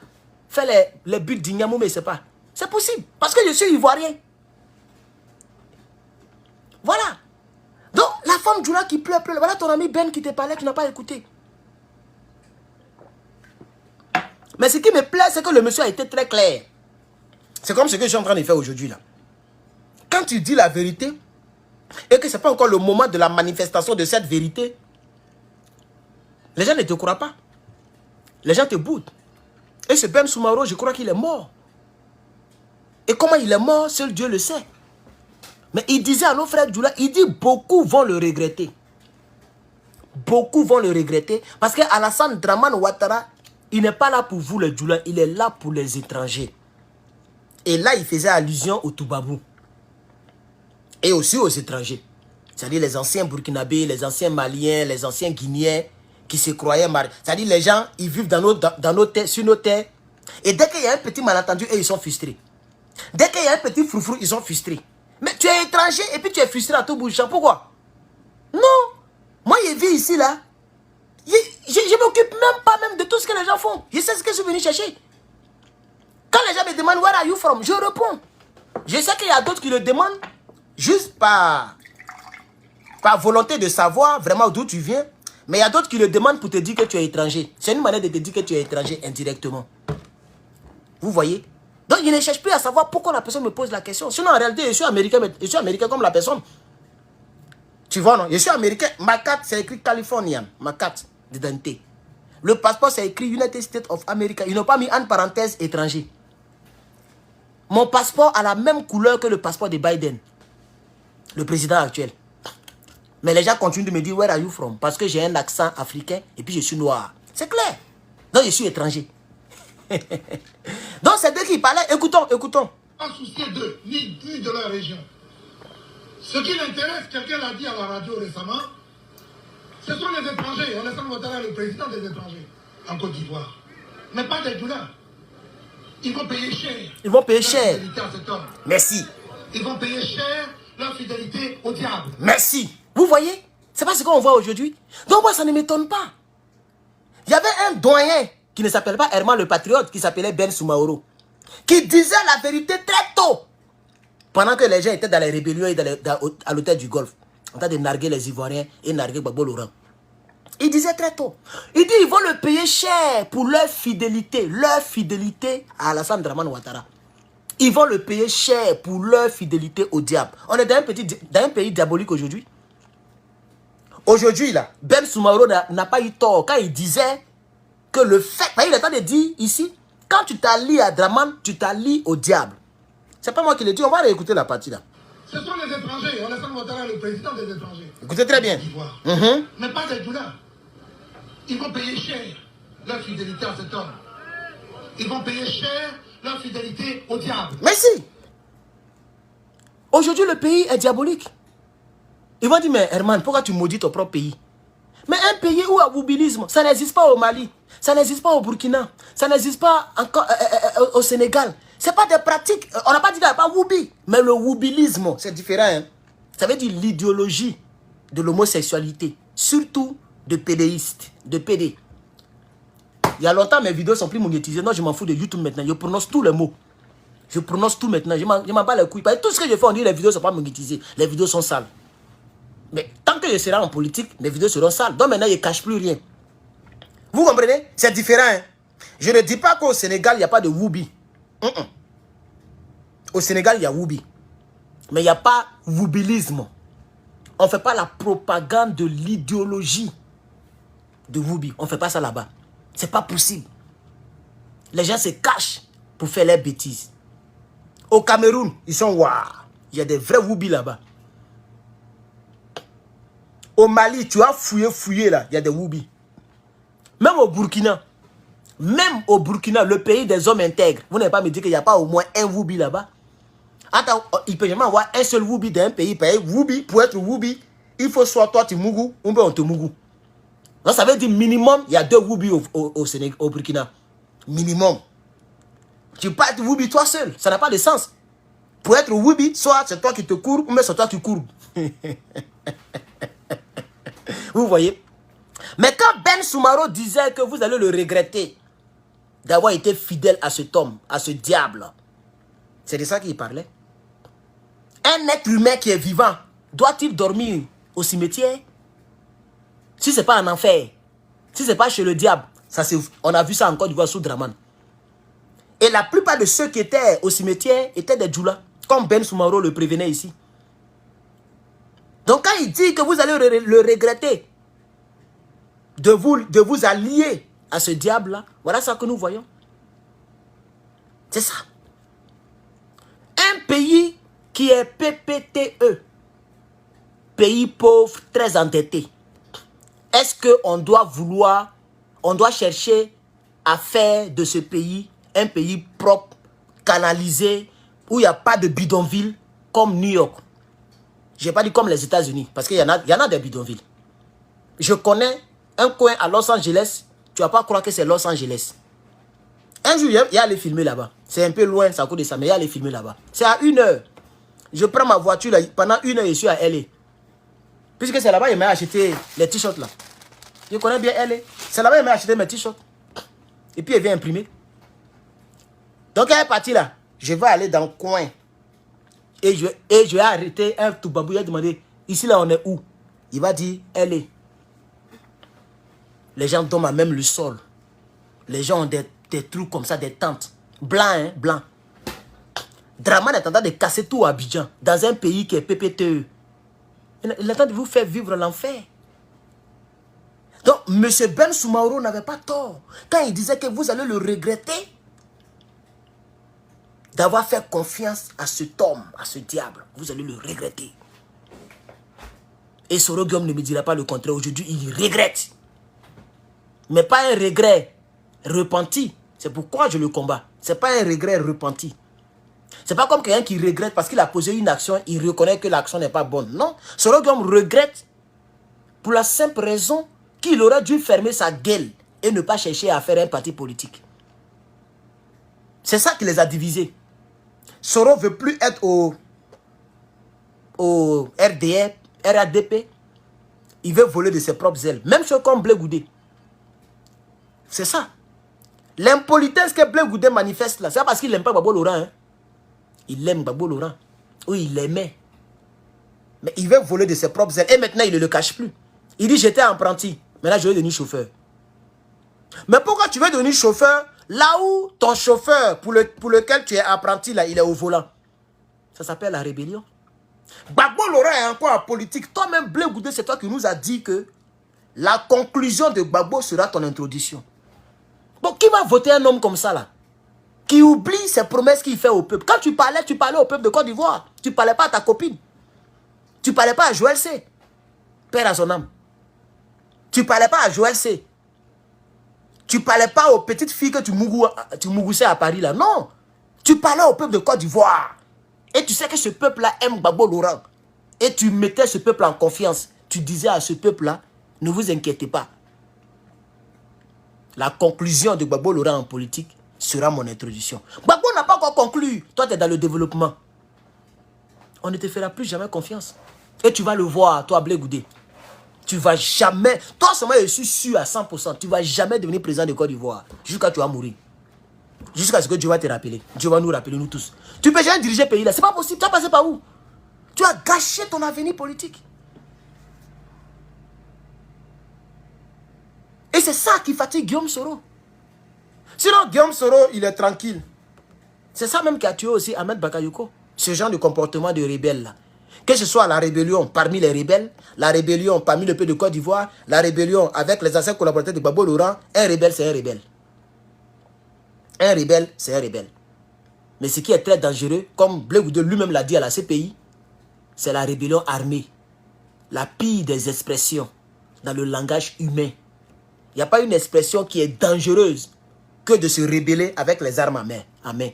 faire les buts d'ignamou, mais c'est pas. C'est possible. Parce que je suis ivoirien. Voilà. Donc, la femme Djoula qui pleure. Voilà ton ami Ben qui te parlait, tu n'as pas écouté. Mais ce qui me plaît, c'est que le monsieur a été très clair. C'est comme ce que je suis en train de faire aujourd'hui là. Quand tu dis la vérité, et que ce n'est pas encore le moment de la manifestation de cette vérité, les gens ne te croient pas. Les gens te boudent. Et ce Ben Soumaro, je crois qu'il est mort. Et comment il est mort, seul Dieu le sait. Mais il disait à nos frères Djoula, il dit beaucoup vont le regretter. Beaucoup vont le regretter. Parce qu'Alassane Dramane Ouattara, il n'est pas là pour vous les Djoula, il est là pour les étrangers. Et là, il faisait allusion aux Toubabou. Et aussi aux étrangers. C'est-à-dire les anciens Burkinabés, les anciens Maliens, les anciens Guinéens qui se croyaient mariés. C'est-à-dire les gens, ils vivent dans nos terres, sur nos terres. Et dès qu'il y a un petit malentendu, ils sont frustrés. Dès qu'il y a un petit froufrou, ils sont frustrés. Mais tu es étranger et puis tu es frustré à tout bout de champ. Pourquoi? Non. Moi, je vis ici, là. Je ne m'occupe même pas de tout ce que les gens font. Je sais ce que je suis venu chercher. Quand les gens me demandent « Where are you from ?» je réponds. Je sais qu'il y a d'autres qui le demandent juste par volonté de savoir vraiment d'où tu viens. Mais il y a d'autres qui le demandent pour te dire que tu es étranger. C'est une manière de te dire que tu es étranger indirectement. Vous voyez? Donc, je ne cherche plus à savoir pourquoi la personne me pose la question. Sinon, en réalité, je suis américain comme la personne. Tu vois, non? Je suis américain. Ma carte, c'est écrit Californian. Ma carte d'identité. Le passeport, c'est écrit United States of America. Ils n'ont pas mis en parenthèse étranger. Mon passeport a la même couleur que le passeport de Biden, le président actuel. Mais les gens continuent de me dire « Where are you from ?» parce que j'ai un accent africain et puis je suis noir. C'est clair. Donc, je suis étranger. Donc, c'est d'eux qui parlaient. Écoutons. Pas soucier d'eux, ni de leur région. Ce qui l'intéresse, quelqu'un l'a dit à la radio récemment, ce sont les étrangers. Alassane Ouattara est le président des étrangers en Côte d'Ivoire. Mais pas des Djoula. Ils vont payer cher. Ils vont payer cher. À cet homme. Merci. Ils vont payer cher leur fidélité au diable. Merci. Vous voyez? C'est pas ce qu'on voit aujourd'hui. Donc moi, ça ne m'étonne pas. Il y avait un doyen qui ne s'appelle pas Herman le Patriote, qui s'appelait Ben Soumaoro, qui disait la vérité très tôt. Pendant que les gens étaient dans les rébellions et à l'hôtel du Golfe, en train de narguer les Ivoiriens et narguer Gbagbo Laurent. Il disait très tôt. Il dit ils vont le payer cher pour leur fidélité à Alassane Dramane Ouattara. Ils vont le payer cher pour leur fidélité au diable. On est dans un pays diabolique aujourd'hui. Aujourd'hui, là, Ben Soumaro n'a pas eu tort quand il disait que le fait... Il est en train de dire ici, quand tu t'allies à Dramane, tu t'allies au diable. C'est pas moi qui l'ai dit, on va réécouter la partie là. Ce sont les étrangers. Alassane Ouattara est le président des étrangers. Écoutez très bien. Mais pas des Djoula. Ils vont payer cher leur fidélité à cet homme. Ils vont payer cher leur fidélité au diable. Merci. Aujourd'hui, le pays est diabolique. Ils vont dire, mais Herman, pourquoi tu maudis ton propre pays? Mais un pays où il y a woubilisme, ça n'existe pas au Mali, ça n'existe pas au Burkina, ça n'existe pas encore au Sénégal. Ce n'est pas des pratiques. On n'a pas dit qu'il n'y a pas woubi. Mais le woubilisme, c'est différent. Hein? Ça veut dire l'idéologie de l'homosexualité. Surtout de pédéistes, de pédés. Il y a longtemps, mes vidéos sont plus monétisées. Non, je m'en fous de YouTube maintenant. Je prononce tous les mots. Je prononce tout maintenant. Je m'en bats les couilles. Parce que tout ce que je fais, on dit les vidéos ne sont pas monétisées. Les vidéos sont sales. Mais tant que je serai en politique, mes vidéos seront sales. Donc maintenant, je ne cache plus rien. Vous comprenez? C'est différent. Hein? Je ne dis pas qu'au Sénégal, il n'y a pas de Woubi. Au Sénégal, il y a Woubi. Mais il n'y a pas Woubilisme. On ne fait pas la propagande de l'idéologie de Woubi. On ne fait pas ça là-bas. Ce n'est pas possible. Les gens se cachent pour faire leurs bêtises. Au Cameroun, ils sont waouh. Il y a des vrais Woubi là-bas. Au Mali, tu as fouillé là. Il y a des Woubi. Même au Burkina, le pays des hommes intègres, vous n'allez pas me dire qu'il n'y a pas au moins un Woubi là-bas. Attends, il peut jamais avoir un seul Woubi dans un pays. Woubi, pour être Woubi, il faut soit toi tu Mougou, ou bien on te Mougou. Donc ça veut dire minimum, il y a 2 Woubi au Sénégal, au Burkina. Minimum. Tu peux pas être Woubi toi seul, ça n'a pas de sens. Pour être Woubi, soit c'est toi qui te cours, ou bien c'est toi qui cours. Vous voyez? Mais quand Ben Soumaro disait que vous allez le regretter d'avoir été fidèle à cet homme, à ce diable, c'est de ça qu'il parlait. Un être humain qui est vivant, doit-il dormir au cimetière? Si ce n'est pas en enfer, si ce n'est pas chez le diable, ça on a vu ça encore du voir sous Draman. Et la plupart de ceux qui étaient au cimetière étaient des djoulas, comme Ben Soumaro le prévenait ici. Donc quand il dit que vous allez le regretter de vous allier à ce diable-là, voilà ça que nous voyons. C'est ça. Un pays qui est PPTE, pays pauvre, très endetté, est-ce qu'on doit on doit chercher à faire de ce pays un pays propre, canalisé, où il n'y a pas de bidonville comme New York? Je n'ai pas dit comme les États-Unis, parce qu'il y en a des bidonvilles. Je connais un coin à Los Angeles, tu ne vas pas croire que c'est Los Angeles. Un jour, il y a allé filmer là-bas. C'est un peu loin, ça coûte de ça, mais il y a allé filmer là-bas. C'est à 1 heure. Je prends ma voiture, là, pendant 1 heure, je suis à LA. Puisque c'est là-bas, il m'a acheté les t-shirts là. Je connais bien LA. C'est là-bas, il m'a acheté mes t-shirts. Et puis, il vient imprimer. Donc, elle est partie là. Je vais aller dans le coin. Et je vais arrêter un tout babou. Il a demandé, ici là, on est où? Il va dire, LA. Les gens dorment à même le sol. Les gens ont des trucs comme ça, des tentes. Blancs, hein, blancs. Draman est en train de casser tout à Abidjan, dans un pays qui est PPTE. Il est en train de vous faire vivre l'enfer. Donc, M. Ben Soumaro n'avait pas tort. Quand il disait que vous allez le regretter d'avoir fait confiance à cet homme, à ce diable. Vous allez le regretter. Et Soro Guillaume ne me dira pas le contraire. Aujourd'hui, il regrette. Mais pas un regret repenti. C'est pourquoi je le combats. Ce n'est pas un regret repenti. Ce n'est pas comme quelqu'un qui regrette parce qu'il a posé une action, il reconnaît que l'action n'est pas bonne. Non. Soro Guillaume regrette pour la simple raison qu'il aurait dû fermer sa gueule et ne pas chercher à faire un parti politique. C'est ça qui les a divisés. Soro ne veut plus être au RADP. Il veut voler de ses propres ailes. Même chose comme Blé Goudé. C'est ça. L'impolitesse que Blé Goudé manifeste là, c'est pas parce qu'il n'aime pas Gbagbo Laurent. Hein. Il aime Gbagbo Laurent. Oui, il l'aimait. Mais il veut voler de ses propres ailes. Et maintenant, il ne le cache plus. Il dit, j'étais apprenti. Maintenant, je vais devenir chauffeur. Mais pourquoi tu veux devenir chauffeur là où ton chauffeur pour lequel tu es apprenti, là, il est au volant? Ça s'appelle la rébellion. Gbagbo Laurent est encore en politique. Toi-même, Blé Goudé, c'est toi qui nous a dit que la conclusion de Gbagbo sera ton introduction. Bon, qui va voter un homme comme ça, là? Qui oublie ses promesses qu'il fait au peuple. Quand tu parlais au peuple de Côte d'Ivoire. Tu ne parlais pas à ta copine. Tu ne parlais pas à Joël C. Père à son âme. Tu ne parlais pas à Joël C. Tu ne parlais pas aux petites filles que tu mougoussais à Paris, là. Non. Tu parlais au peuple de Côte d'Ivoire. Et tu sais que ce peuple-là aime Gbagbo Laurent. Et tu mettais ce peuple en confiance. Tu disais à ce peuple-là, ne vous inquiétez pas. La conclusion de Gbagbo Laurent en politique sera mon introduction. Gbagbo n'a pas encore conclu. Toi, tu es dans le développement. On ne te fera plus jamais confiance. Et tu vas le voir, toi, Blé Goudé. Tu vas jamais... Toi, seulement, je suis sûr à 100%. Tu ne vas jamais devenir président de Côte d'Ivoire. Jusqu'à tu vas mourir. Jusqu'à ce que Dieu va te rappeler. Dieu va nous rappeler, nous tous. Tu ne peux jamais diriger le pays-là. Ce n'est pas possible. Tu vas passer par où? Tu as gâché ton avenir politique. Et c'est ça qui fatigue Guillaume Soro. Sinon, Guillaume Soro, il est tranquille. C'est ça même qui a tué aussi Ahmed Bakayoko. Ce genre de comportement de rebelle là. Que ce soit la rébellion parmi les rebelles, la rébellion parmi le peuple de Côte d'Ivoire, la rébellion avec les anciens collaborateurs de Gbagbo Laurent, un rebelle, c'est un rebelle. Un rebelle, c'est un rebelle. Mais ce qui est très dangereux, comme Blé Goudé lui-même l'a dit à la CPI, c'est la rébellion armée. La pire des expressions dans le langage humain. Il n'y a pas une expression qui est dangereuse que de se rebeller avec les armes à main.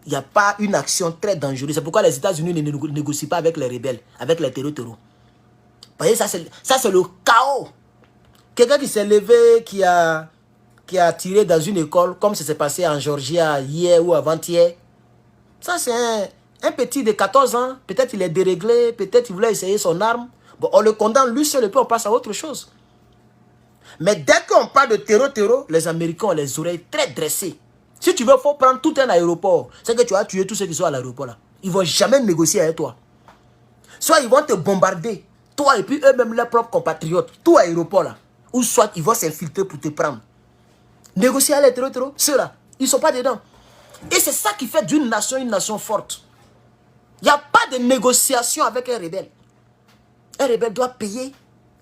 Il n'y a pas une action très dangereuse. C'est pourquoi les États-Unis ne négocient pas avec les rebelles, avec les terroristes. Vous voyez, ça c'est le chaos. Quelqu'un qui s'est levé, qui a tiré dans une école, comme ça s'est passé en Georgia hier ou avant-hier. Ça c'est un petit de 14 ans. Peut-être il est déréglé, peut-être il voulait essayer son arme. Bon, on le condamne, lui seul, et puis on passe à autre chose. Mais dès qu'on parle de terreau, les Américains ont les oreilles très dressées. Si tu veux, il faut prendre tout un aéroport. C'est que tu as tué tous ceux qui sont à l'aéroport là. Ils ne vont jamais négocier avec toi. Soit ils vont te bombarder, toi et puis eux-mêmes leurs propres compatriotes, tout aéroport là. Ou soit ils vont s'infiltrer pour te prendre. Négocier avec les terreaux, ceux-là, ils ne sont pas dedans. Et c'est ça qui fait d'une nation une nation forte. Il n'y a pas de négociation avec un rebelle. Un rebelle doit payer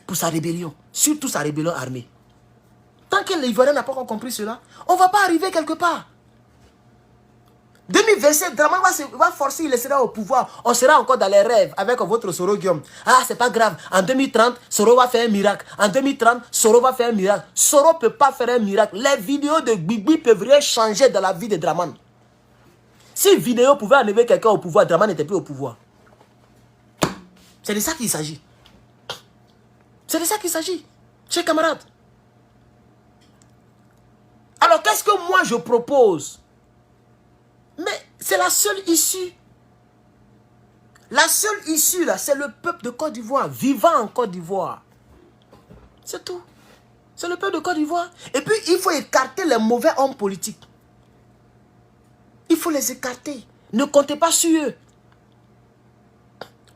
pour sa rébellion, surtout sa rébellion armée. Tant que l'Ivoirien n'a pas encore compris cela, on ne va pas arriver quelque part. 2027, Dramane va forcer, il sera au pouvoir. On sera encore dans les rêves avec votre Soro Guillaume. Ah, c'est pas grave. En 2030, Soro va faire un miracle. En 2030, Soro va faire un miracle. Soro ne peut pas faire un miracle. Les vidéos de Gbigbi peuvent rien changer dans la vie de Dramane. Si une vidéo pouvait enlever quelqu'un au pouvoir, Dramane n'était plus au pouvoir. C'est de ça qu'il s'agit. C'est de ça qu'il s'agit, chers camarades. Alors, qu'est-ce que moi je propose? Mais c'est la seule issue. La seule issue, là, c'est le peuple de Côte d'Ivoire, vivant en Côte d'Ivoire. C'est tout. C'est le peuple de Côte d'Ivoire. Et puis, il faut écarter les mauvais hommes politiques. Il faut les écarter. Ne comptez pas sur eux.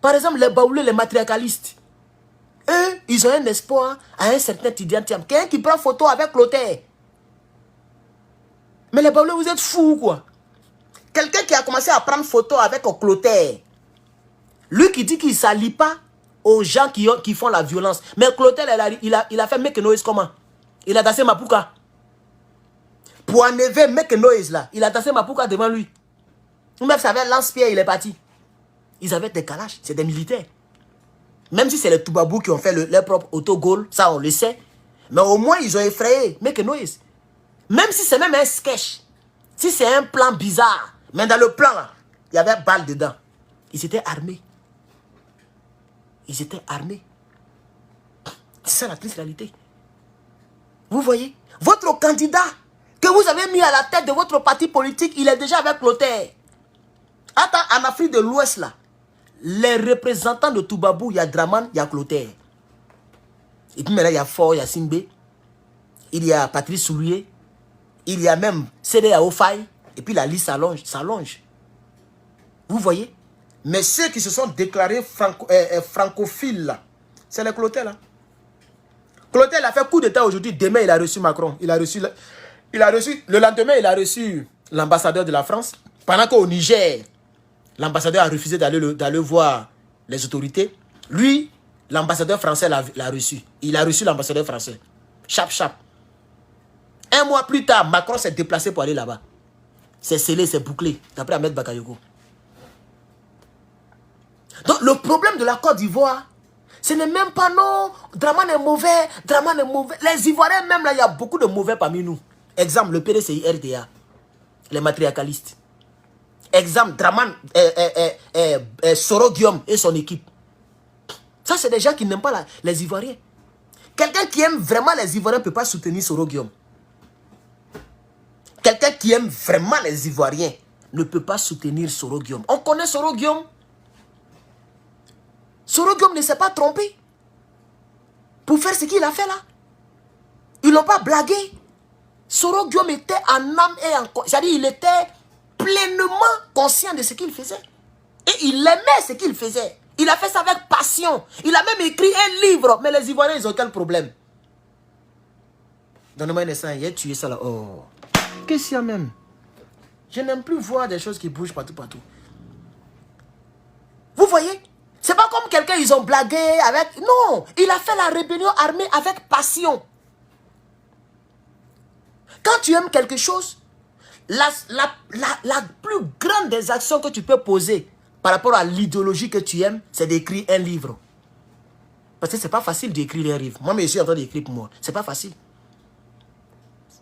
Par exemple, les baoulés, les matriarcalistes. Eux, ils ont un espoir à un certain Tidiane. Quelqu'un qui prend photo avec Clotaire. Mais les baoulés, vous êtes fous ou quoi? Quelqu'un qui a commencé à prendre photo avec Clotaire. Lui qui dit qu'il ne s'allie pas aux gens qui font la violence. Mais Clotaire, il a fait Make Noise comment? Il a dansé Mapuka. Pour enlever Make Noise là, il a dansé Mapuka devant lui. Même si avec lance-pierre, il est parti. Ils avaient des calages, c'est des militaires. Même si c'est les Toubabou qui ont fait leur propre autogol, ça on le sait. Mais au moins ils ont effrayé Make Noise. Même si c'est même un sketch, si c'est un plan bizarre, mais dans le plan là, il y avait balle dedans. Ils étaient armés. Ils étaient armés. C'est ça la triste réalité. Vous voyez, votre candidat que vous avez mis à la tête de votre parti politique, il est déjà avec Clotaire. Attends, en Afrique de l'Ouest là, les représentants de Toubabou, il y a Dramane, il y a Clotaire. Et puis maintenant, il y a Fort, il y a Simbé, il y a Patrice Soulier, il y a même Sédé Aofaï, et puis la liste s'allonge. Vous voyez? Mais ceux qui se sont déclarés francophiles là, c'est les Clotaire là. Clotaire a fait coup d'état aujourd'hui, demain il a reçu Macron. Le lendemain il a reçu l'ambassadeur de la France. Pendant qu'au Niger, l'ambassadeur a refusé d'aller voir les autorités. Lui, l'ambassadeur français l'a reçu. Il a reçu l'ambassadeur français. Chap. Un mois plus tard, Macron s'est déplacé pour aller là-bas. C'est scellé, c'est bouclé. D'après Ahmed Bakayoko. Donc le problème de la Côte d'Ivoire, ce n'est même pas non, Dramane est mauvais. Les Ivoiriens même là, il y a beaucoup de mauvais parmi nous. Exemple, le PDCI RDA, les matriarcalistes. Exemple, Dramane, Soro Guillaume et son équipe. Ça, c'est des gens qui n'aiment pas les Ivoiriens. Quelqu'un qui aime vraiment les Ivoiriens ne peut pas soutenir Soro Guillaume. Quelqu'un qui aime vraiment les Ivoiriens ne peut pas soutenir Soro Guillaume. On connaît Soro Guillaume. Soro Guillaume ne s'est pas trompé pour faire ce qu'il a fait là. Ils n'ont pas blagué. Soro Guillaume était en âme et en corps. C'est-à-dire il était pleinement conscient de ce qu'il faisait. Et il aimait ce qu'il faisait. Il a fait ça avec passion. Il a même écrit un livre. Mais les Ivoiriens, ils ont quel problème? Donne-moi un instant, il a tué ça là. Oh. Qu'est-ce qu'il y a même? Je n'aime plus voir des choses qui bougent partout. Vous voyez? C'est pas comme quelqu'un, ils ont blagué avec... Non, il a fait la rébellion armée avec passion. Quand tu aimes quelque chose, la plus grande des actions que tu peux poser par rapport à l'idéologie que tu aimes, c'est d'écrire un livre. Parce que c'est pas facile d'écrire un livre. Moi, je suis en train d'écrire pour moi. C'est pas facile.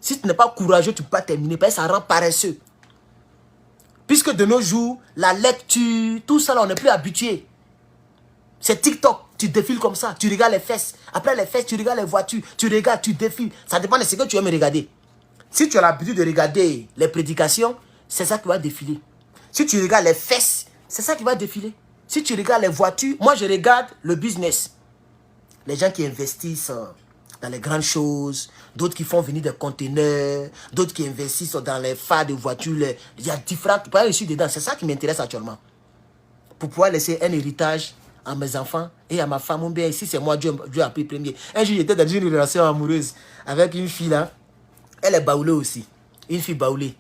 Si tu n'es pas courageux, tu peux pas terminer. Parce que ça rend paresseux. Puisque de nos jours, la lecture, tout ça là, on n'est plus habitué. C'est TikTok, tu défiles comme ça, tu regardes les fesses. Après les fesses, tu regardes les voitures, tu regardes, tu défiles. Ça dépend de ce que tu aimes regarder. Si tu as l'habitude de regarder les prédications, c'est ça qui va défiler. Si tu regardes les fesses, c'est ça qui va défiler. Si tu regardes les voitures, moi je regarde le business. Les gens qui investissent dans les grandes choses, d'autres qui font venir des conteneurs, d'autres qui investissent dans les phares de voitures. Il y a différentes... Je suis dedans, c'est ça qui m'intéresse actuellement. Pour pouvoir laisser un héritage à mes enfants et à ma femme. Mon bien, ici, c'est moi, Dieu a pris premier. Un jour, j'étais dans une relation amoureuse avec une fille là. Elle est baoulée aussi. Une fille baoulée.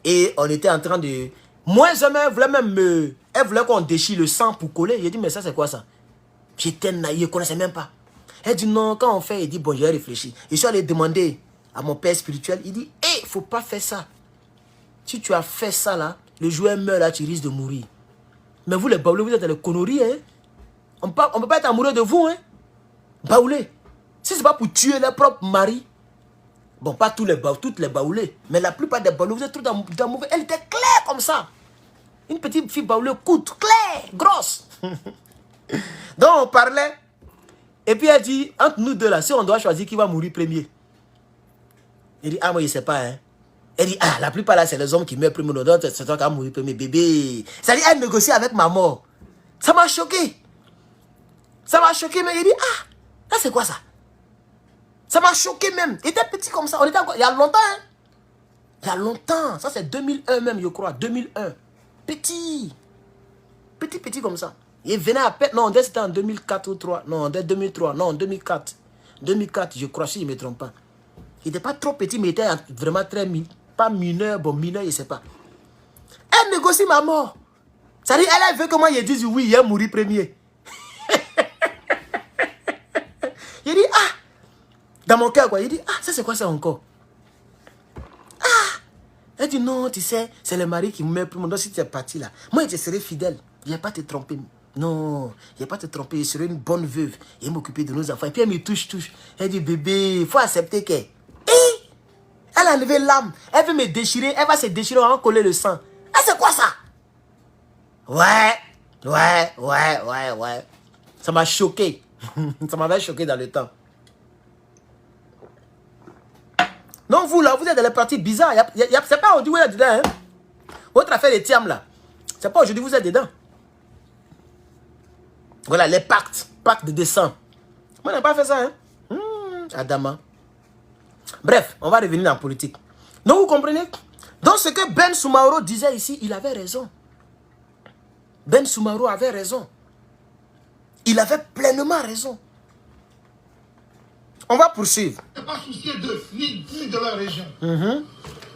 Et on était en train de... Moi, jamais, elle voulait même me... Elle voulait qu'on déchire le sang pour coller. J'ai dit, mais ça, c'est quoi ça? J'étais naïf, je ne connaissais même pas. Elle dit, non, quand on fait, il dit, bon, je vais réfléchir. Je suis allé demander à mon père spirituel. Il dit, hé, il ne faut pas faire ça. Si tu as fait ça, là, le joueur meurt, là, tu risques de mourir. Mais vous, les baoulés, vous êtes dans les conneries, hein? On ne peut pas être amoureux de vous, hein? Baoulés. Si ce n'est pas pour tuer leur propre mari. Bon, pas toutes les baoulés. Mais la plupart des baoulés, vous êtes trop dans mauvais. Elle était claire comme ça. Une petite fille baoulée courte, claire, grosse. Donc, on parlait. Et puis, elle dit, entre nous deux là, si on doit choisir qui va mourir premier. Elle dit, ah, moi, je ne sais pas, hein. Elle dit, ah, la plupart là, c'est les hommes qui meurent premier. D'autres, c'est toi qui vas mourir premier, bébé. Ça dit, elle négocie avec ma mort. Ça m'a choqué. Ça m'a choqué, mais il dit, ah, là, c'est quoi ça? Ça m'a choqué même. Il était petit comme ça. On était encore... Il y a longtemps, hein. Il y a longtemps. Ça, c'est 2001 même, je crois. 2001. Petit. Petit comme ça. Il venait à peine... Non, c'était en 2004 ou 2003. Non, 2003. Non, 2004. 2004, je crois, si je ne me trompe pas. Il n'était pas trop petit, mais il était vraiment très... Pas mineur, bon, mineur, je ne sais pas. Elle négocie ma mort. Ça dit, elle veut que moi, je dise oui, il est mourir premier. Il dit, ah, dans mon cœur, quoi. Il dit, ah, ça c'est quoi ça encore? Ah, elle dit, non, tu sais, c'est le mari qui me met pour moi. Donc, si tu es parti là, moi, je serai fidèle. Je ne vais pas te tromper. Non, je ne vais pas te tromper. Je serai une bonne veuve. Et m'occuper de nos enfants. Et puis, elle me touche. Elle dit, bébé, il faut accepter qu'elle. Elle a enlevé l'âme. Elle veut me déchirer. Elle va se déchirer, on va coller le sang. Ah, c'est quoi ça? Ouais. Ça m'a choqué. Ça m'avait choqué dans le temps. Donc vous là, vous êtes dans les parties bizarres. C'est pas aujourd'hui vous êtes dedans. Hein? Votre affaire de Thiam là. C'est pas aujourd'hui vous êtes dedans. Voilà les pactes. Pacte de descente. Moi, on n'a pas fait ça. Hein? Adama. Bref, on va revenir en politique. Donc vous comprenez? Donc ce que Ben Soumaoro disait ici, il avait raison. Ben Soumaoro avait raison. Il avait pleinement raison. On va poursuivre. Il n'est pas soucié d'eux, ni de leur région.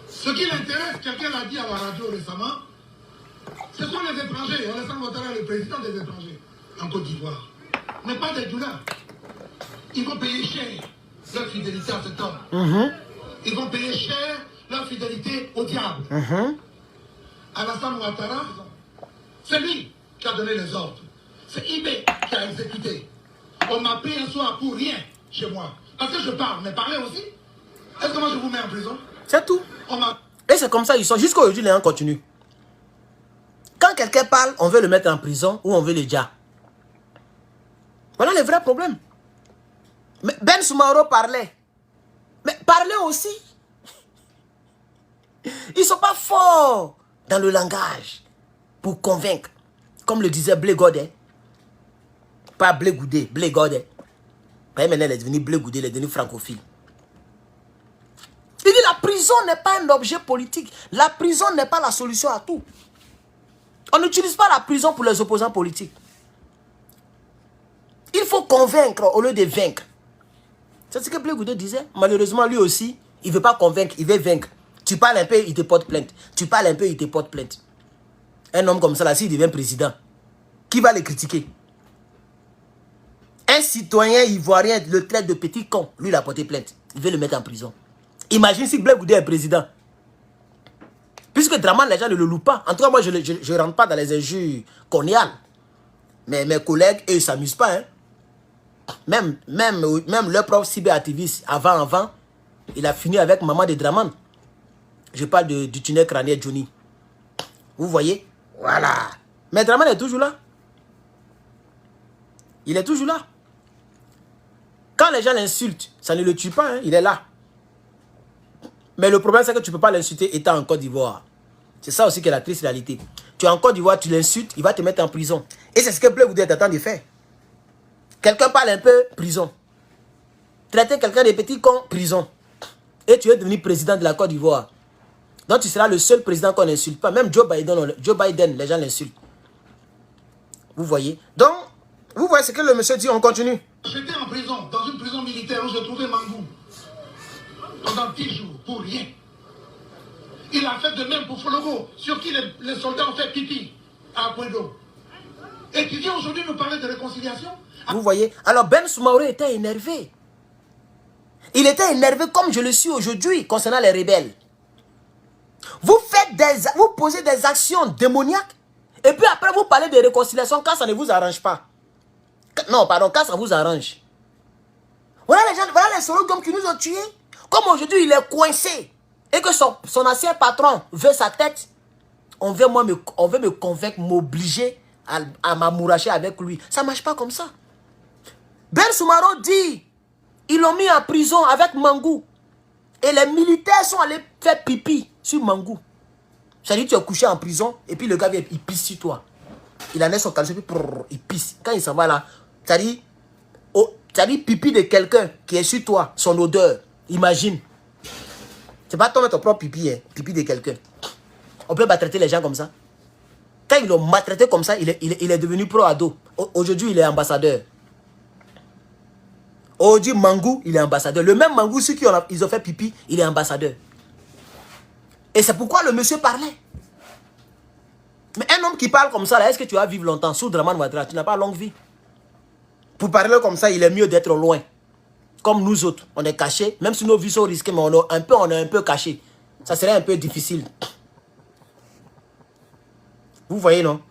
Ce qui l'intéresse, quelqu'un l'a dit à la radio récemment, ce sont les étrangers. Alassane Ouattara est le président des étrangers en Côte d'Ivoire. Mais pas des douleurs. Ils vont payer cher leur fidélité à cet homme. Ils vont payer cher leur fidélité au diable. Alassane Ouattara, c'est lui qui a donné les ordres. C'est Ibé qui a exécuté. On m'a pris un soir pour rien chez moi. Parce que je parle, mais parler aussi. Est-ce que moi je vous mets en prison? C'est tout. Et c'est comme ça ils sont. Jusqu'à aujourd'hui, les gens continuent. Quand quelqu'un parle, on veut le mettre en prison ou on veut le dire. Voilà le vrai problème. Mais Ben Soumaoro parlait. Mais parler aussi. Ils ne sont pas forts dans le langage pour convaincre. Comme le disait Blé Godet. Pas Blé Goudé, Blé Godet. Maintenant, elle est devenue Blé Goudé, elle est devenue francophile. Il dit la prison n'est pas un objet politique. La prison n'est pas la solution à tout. On n'utilise pas la prison pour les opposants politiques. Il faut convaincre au lieu de vaincre. C'est ce que Blé Goudé disait. Malheureusement, lui aussi, Il ne veut pas convaincre, il veut vaincre. Tu parles un peu, il te porte plainte. Tu parles un peu, il te porte plainte. Un homme comme ça, là, s'il devient président, qui va le critiquer? Un citoyen ivoirien le traite de petit con. Lui, il a porté plainte. Il veut le mettre en prison. Imagine si Blé Goudé est président. Puisque Draman, les gens ne le louent pas. En tout cas, moi, je ne rentre pas dans les injures cornéales. Mais mes collègues, eux, ils ne s'amusent pas. Hein. Même leur propre cyberactiviste, avant, il a fini avec maman de Draman. Je parle du tunnel crânien Johnny. Vous voyez? Voilà. Mais Draman est toujours là. Il est toujours là. Quand les gens l'insultent, ça ne le tue pas. Hein, il est là. Mais le problème, c'est que tu ne peux pas l'insulter étant en Côte d'Ivoire. C'est ça aussi qui est la triste réalité. Tu es en Côte d'Ivoire, tu l'insultes, il va te mettre en prison. Et c'est ce que Blé Goudé est en train de faire. Quelqu'un parle un peu, prison. Traiter quelqu'un de petit con, prison. Et tu es devenu président de la Côte d'Ivoire. Donc tu seras le seul président qu'on n'insulte pas. Même Joe Biden, les gens l'insultent. Vous voyez? Donc, vous voyez ce que le monsieur dit, on continue. J'étais en prison, dans une prison militaire où j'ai trouvé Mangou. Pendant 10 jours, pour rien. Il a fait de même pour Fologo, sur qui les soldats ont fait pipi à Puedo. Et tu viens aujourd'hui nous parler de réconciliation? Vous voyez? Alors Ben Soumaoro était énervé. Il était énervé comme je le suis aujourd'hui concernant les rebelles. Vous posez des actions démoniaques et puis après vous parlez de réconciliation quand ça ne vous arrange pas. Non, pardon, quand ça vous arrange. Voilà les gens, voilà les Sorogom qui nous ont tués. Comme aujourd'hui il est coincé et que son ancien patron veut sa tête, on veut me convaincre, m'obliger à m'amouracher avec lui. Ça ne marche pas comme ça. Ben Soumaoro dit, ils l'ont mis en prison avec Mangou. Et les militaires sont allés faire pipi sur Mangou. C'est-à-dire tu es couché en prison et puis le gars vient, il pisse sur toi. Il en est son caleçon, puis il pisse. Quand il s'en va là, c'est-à-dire pipi de quelqu'un qui est sur toi, son odeur. Imagine. C'est pas ton propre pipi, hein, pipi de quelqu'un. On peut pas traiter les gens comme ça. Quand ils l'ont maltraité comme ça, il est devenu pro-ado. Aujourd'hui, il est ambassadeur. Aujourd'hui, Mangou, il est ambassadeur. Le même Mangou, ceux qui ils ont fait pipi, il est ambassadeur. Et c'est pourquoi le monsieur parlait. Mais un homme qui parle comme ça, est-ce que tu vas vivre longtemps? Sous Draman Ouattara, tu n'as pas longue vie. Pour parler comme ça, il est mieux d'être loin. Comme nous autres, on est cachés. Même si nos vies sont risquées, mais on est un peu cachés. Ça serait un peu difficile. Vous voyez, non?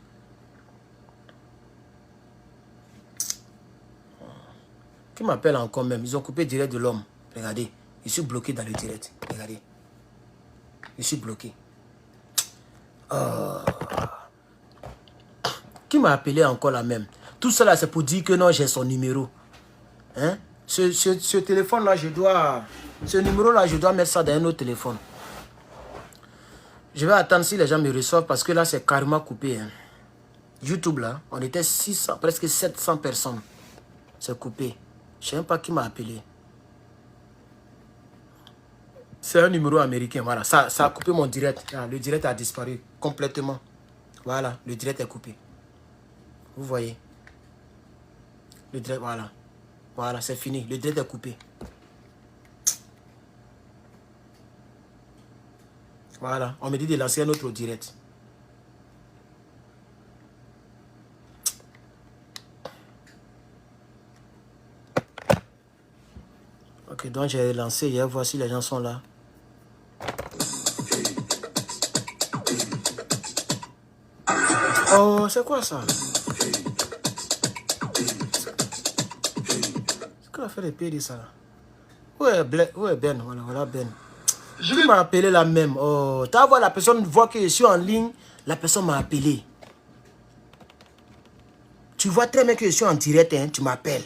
Qui m'appelle encore même? Ils ont coupé direct de l'homme. Regardez, je suis bloqué dans le direct. Regardez. Je suis bloqué. Qui m'a appelé encore là même? Tout cela, c'est pour dire que non, j'ai son numéro. Hein? Ce téléphone-là, je dois... Ce numéro-là, je dois mettre ça dans un autre téléphone. Je vais attendre si les gens me reçoivent parce que là, c'est carrément coupé. Hein. YouTube, là, on était 600, presque 700 personnes. C'est coupé. Je ne sais même pas qui m'a appelé. C'est un numéro américain, voilà. Ça a coupé mon direct. Ah, le direct a disparu complètement. Voilà, le direct est coupé. Vous voyez? Le direct, voilà. Voilà, c'est fini. Le direct est coupé. Voilà, on me dit de lancer un autre direct. Ok, donc j'ai lancé hier, voir si les gens sont là. Oh, c'est quoi ça? C'est quoi l'affaire de payer ça là? Où est Ben? Voilà Ben. Qui m'a appelé la même? Oh, tu vas voir, la personne voit que je suis en ligne, la personne m'a appelé. Tu vois très bien que je suis en direct, hein, tu m'appelles.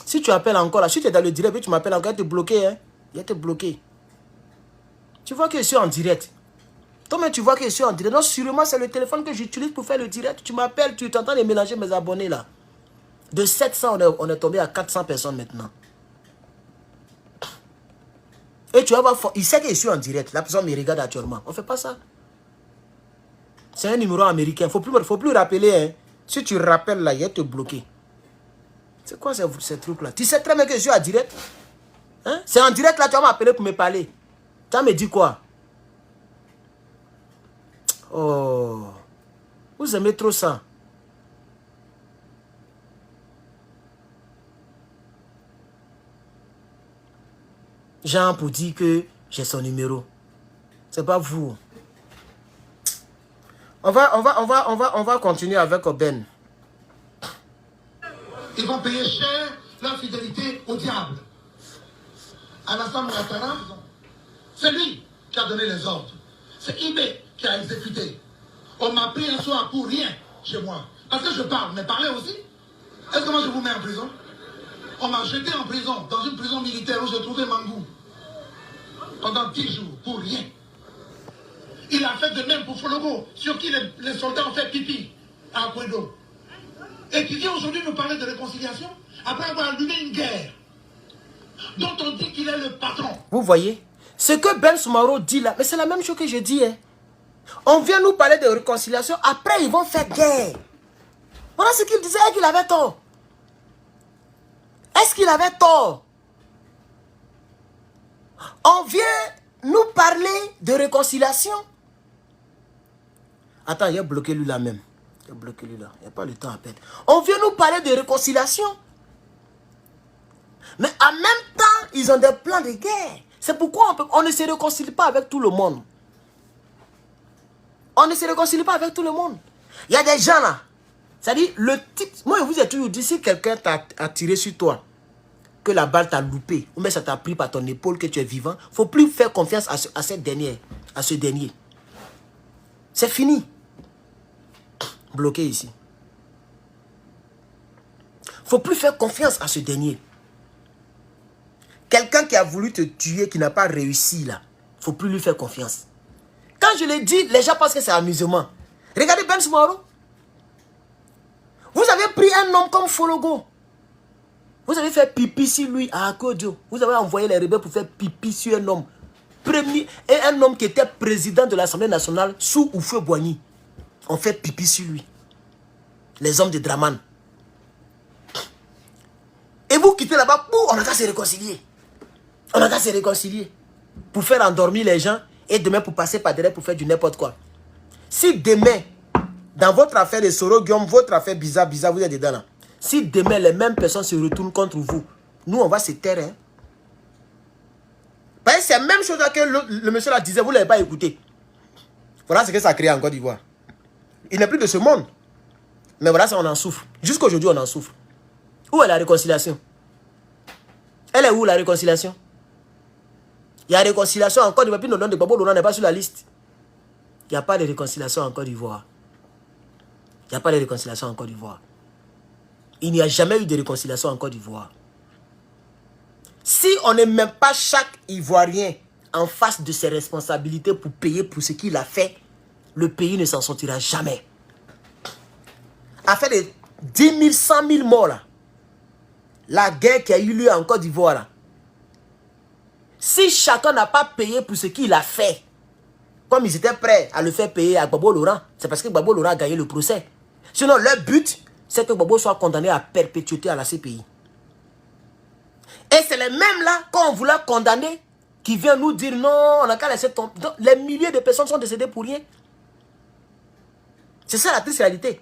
Si tu appelles encore là, si tu es dans le direct et tu m'appelles encore, il va te bloquer, hein. Il va te bloquer. Tu vois que je suis en direct. Toi-même, tu vois que je suis en direct. Non, sûrement, c'est le téléphone que j'utilise pour faire le direct. Tu m'appelles, tu t'entends de mélanger mes abonnés là. De 700, on est tombé à 400 personnes maintenant. Et tu vas voir, il sait que je suis en direct. La personne me regarde actuellement. On ne fait pas ça. C'est un numéro américain. Il ne faut plus rappeler. Hein. Si tu rappelles là, il va te bloquer. C'est quoi ces trucs là? Tu sais très bien que je suis en direct. Hein? C'est en direct là, tu vas m'appeler pour me parler. Tu vas me dire quoi? Oh, vous aimez trop ça. Jean pour dire que j'ai son numéro. C'est pas vous. On va continuer avec Ben. Ils vont payer cher leur fidélité au diable. Alassane Ouattara, c'est lui qui a donné les ordres. C'est Ibé qui a exécuté. On m'a pris un soir pour rien chez moi. Parce que je parle, mais parler aussi. Est-ce que moi je vous mets en prison? On m'a jeté en prison, dans une prison militaire où j'ai trouvé Mangou. Pendant 10 jours, pour rien. Il a fait de même pour Fologo, sur qui les soldats ont fait pipi à Akwedo. Et qui vient aujourd'hui nous parler de réconciliation, après avoir allumé une guerre, dont on dit qu'il est le patron. Vous voyez? Ce que Ben Soumaro dit là, mais c'est la même chose que je dis. Hein. On vient nous parler de réconciliation, après ils vont faire guerre. Voilà ce qu'il disait, qu'il avait tort. Est-ce qu'il avait tort? On vient nous parler de réconciliation. Attends, il a bloqué lui là même. Il a bloqué lui là. Il n'y a pas le temps à perdre. On vient nous parler de réconciliation. Mais en même temps, ils ont des plans de guerre. C'est pourquoi on ne se réconcilie pas avec tout le monde. On ne se réconcilie pas avec tout le monde. Il y a des gens là. C'est-à-dire, le type... Moi, je vous ai toujours dit, si quelqu'un t'a tiré sur toi, que la balle t'a loupé, ou même ça t'a pris par ton épaule, que tu es vivant, il ne faut plus faire confiance à ce dernier. C'est fini. Bloqué ici. Il ne faut plus faire confiance à ce dernier. Quelqu'un qui a voulu te tuer, qui n'a pas réussi là, il ne faut plus lui faire confiance. Quand je le dis, les gens pensent que c'est amusement. Regardez Ben Soumaro. Vous avez pris un homme comme Fologo. Vous avez fait pipi sur lui à Akodio. Vous avez envoyé les rebelles pour faire pipi sur un homme. Et un homme qui était président de l'Assemblée nationale sous Houphouët-Boigny. On fait pipi sur lui. Les hommes de Draman. Et vous quittez là-bas, on a qu'à se réconcilier. On a qu'à se réconcilier. Pour faire endormir les gens et demain pour passer par derrière pour faire du n'importe quoi. Si demain, dans votre affaire de Soro Guillaume, votre affaire bizarre, vous êtes dedans là. Si demain les mêmes personnes se retournent contre vous, nous on va se taire. Hein? Parce que c'est la même chose que le monsieur là disait, vous ne l'avez pas écouté. Voilà ce que ça crée en Côte d'Ivoire. Il n'est plus de ce monde. Mais voilà, ça on en souffre. Jusqu'à aujourd'hui on en souffre. Où est la réconciliation? Elle est où la réconciliation? Il y a réconciliation en Côte d'Ivoire, puis le nom de Gbagbo Laurent n'est pas sur la liste. Il n'y a pas de réconciliation en Côte d'Ivoire. Il n'y a pas de réconciliation en Côte d'Ivoire. Il n'y a jamais eu de réconciliation en Côte d'Ivoire. Si on ne met pas chaque Ivoirien en face de ses responsabilités pour payer pour ce qu'il a fait, le pays ne s'en sortira jamais. Afin de 10 000, 100 000 morts là, la guerre qui a eu lieu en Côte d'Ivoire là, si chacun n'a pas payé pour ce qu'il a fait, comme ils étaient prêts à le faire payer à Gbagbo Laurent, c'est parce que Gbagbo Laurent a gagné le procès. Sinon, leur but, c'est que Gbagbo soit condamné à perpétuité à la CPI. Et c'est les mêmes là, quand on voulait condamner, qui viennent nous dire non, on a qu'à laisser tomber. Les milliers de personnes sont décédées pour rien. C'est ça la triste réalité.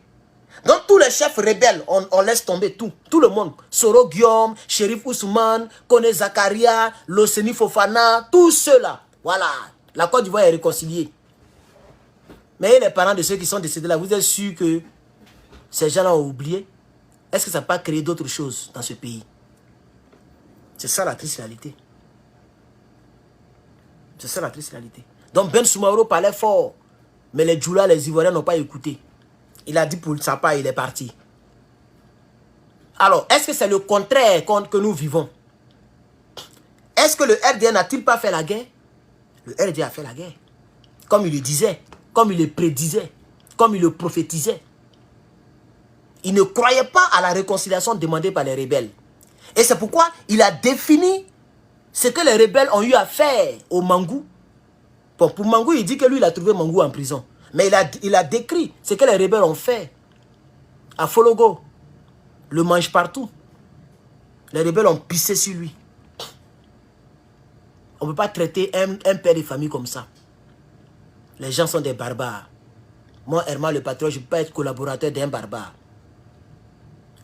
Donc tous les chefs rebelles, on laisse tomber tout. Tout le monde. Soro Guillaume, Chérif Ousmane, Kone Zakaria, Loseni Fofana, tous ceux-là. Voilà. La Côte d'Ivoire est réconciliée. Mais les parents de ceux qui sont décédés là, vous êtes sûr que ces gens-là ont oublié? Est-ce que ça n'a pas créé d'autres choses dans ce pays? C'est ça la triste réalité. C'est ça la triste réalité. Donc Ben Soumaro parlait fort. Mais les Djoula, les Ivoiriens n'ont pas écouté. Il a dit pour sa part, il est parti. Alors, est-ce que c'est le contraire que nous vivons? Est-ce que le RDN n'a-t-il pas fait la guerre? Le RDN a fait la guerre. Comme il le disait, comme il le prédisait, comme il le prophétisait. Il ne croyait pas à la réconciliation demandée par les rebelles. Et c'est pourquoi il a défini ce que les rebelles ont eu à faire au Mangou. Bon, pour Mangou, il dit que lui, il a trouvé Mangou en prison. Mais il a décrit ce que les rebelles ont fait à Fologo. Le mange partout. Les rebelles ont pissé sur lui. On ne peut pas traiter un père de famille comme ça. Les gens sont des barbares. Moi, Herman le patriote, je ne peux pas être collaborateur d'un barbare.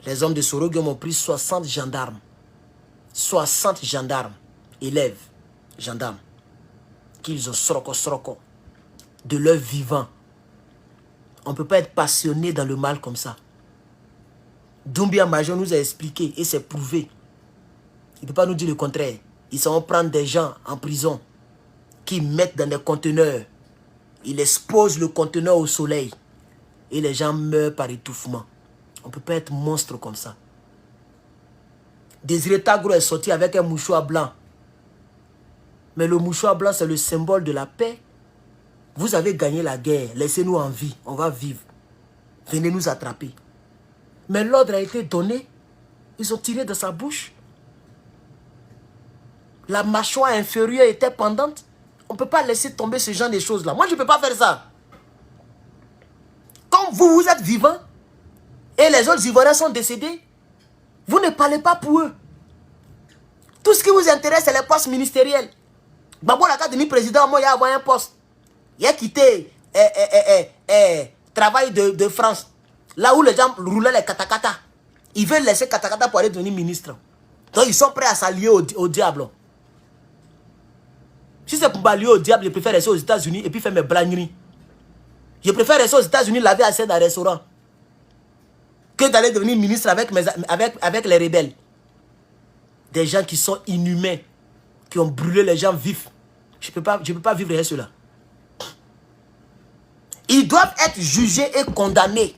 Les hommes de Sorogum ont pris 60 gendarmes. 60 gendarmes, élèves, gendarmes, qu'ils ont soroko de leur vivant. On ne peut pas être passionné dans le mal comme ça. Doumbia Major nous a expliqué et c'est prouvé. Il ne peut pas nous dire le contraire. Ils vont prendre des gens en prison qui mettent dans des conteneurs. Ils exposent le conteneur au soleil et les gens meurent par étouffement. On ne peut pas être monstre comme ça. Désiré Tagro est sorti avec un mouchoir blanc. Mais le mouchoir blanc, c'est le symbole de la paix. Vous avez gagné la guerre. Laissez-nous en vie. On va vivre. Venez nous attraper. Mais l'ordre a été donné. Ils ont tiré de sa bouche. La mâchoire inférieure était pendante. On ne peut pas laisser tomber ce genre de choses-là. Moi, je ne peux pas faire ça. Comme vous, vous êtes vivant et les autres Ivoiriens sont décédés, vous ne parlez pas pour eux. Tout ce qui vous intéresse, c'est les postes ministériels. Babo la carte de président, moi, il a envoyé un poste. Il a quitté travail de France. Là où les gens roulaient les katakata. Ils veulent laisser katakata pour aller devenir ministre. Donc, ils sont prêts à s'allier au diable. Si c'est pour m'allier au diable, je préfère rester aux États-Unis et puis faire mes blagneries. Je préfère rester aux États-Unis, laver assez dans un restaurant, que d'aller devenir ministre avec les rebelles. Des gens qui sont inhumains, qui ont brûlé les gens vifs. Je peux pas vivre avec cela. Ils doivent être jugés et condamnés.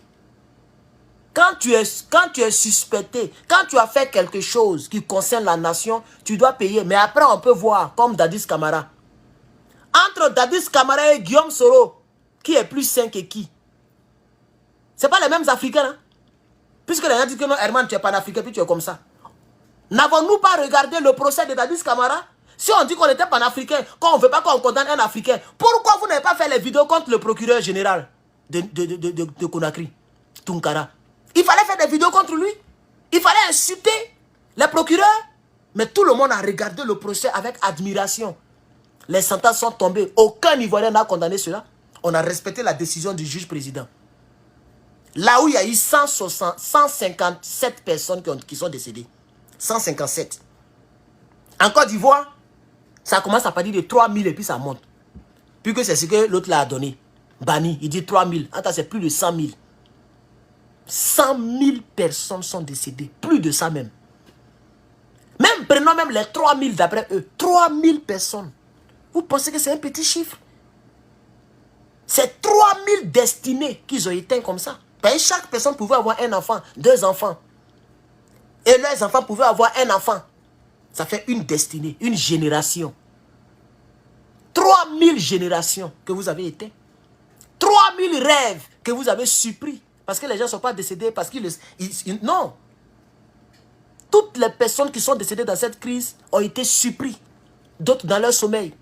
Quand tu es suspecté, quand tu as fait quelque chose qui concerne la nation, tu dois payer. Mais après, on peut voir, comme Dadis Camara. Entre Dadis Camara et Guillaume Soro, qui est plus sain que qui? Ce pas les mêmes Africains. Hein? Puisque les gens disent que non, Herman, tu es panafricain, puis tu es comme ça. N'avons-nous pas regardé le procès de Dadis Camara? Si on dit qu'on était panafricain, quand on ne veut pas qu'on condamne un Africain, pourquoi vous n'avez pas fait les vidéos contre le procureur général de Conakry, Tunkara? Il fallait faire des vidéos contre lui. Il fallait insulter les procureurs. Mais tout le monde a regardé le procès avec admiration. Les sentences sont tombées. Aucun Ivoirien n'a condamné cela. On a respecté la décision du juge président. Là où il y a eu 157 personnes qui sont décédées. 157. En Côte d'Ivoire, ça commence à partir de 3000 et puis ça monte. Puis que c'est ce que l'autre l'a donné. Bani, il dit 3000. Attends, c'est plus de 100 000. 100 000 personnes sont décédées. Plus de ça même. Même, prenons même les 3000 d'après eux. 3000 personnes. Vous pensez que c'est un petit chiffre? C'est 3000 destinés qu'ils ont éteints comme ça. Et chaque personne pouvait avoir un enfant, 2 enfants. Et leurs enfants pouvaient avoir un enfant. Ça fait une destinée, une génération. 3000 générations que vous avez éteints. 3000 rêves que vous avez suppris. Parce que les gens ne sont pas décédés parce qu'ils... Non. Toutes les personnes qui sont décédées dans cette crise ont été suppris. D'autres dans leur sommeil.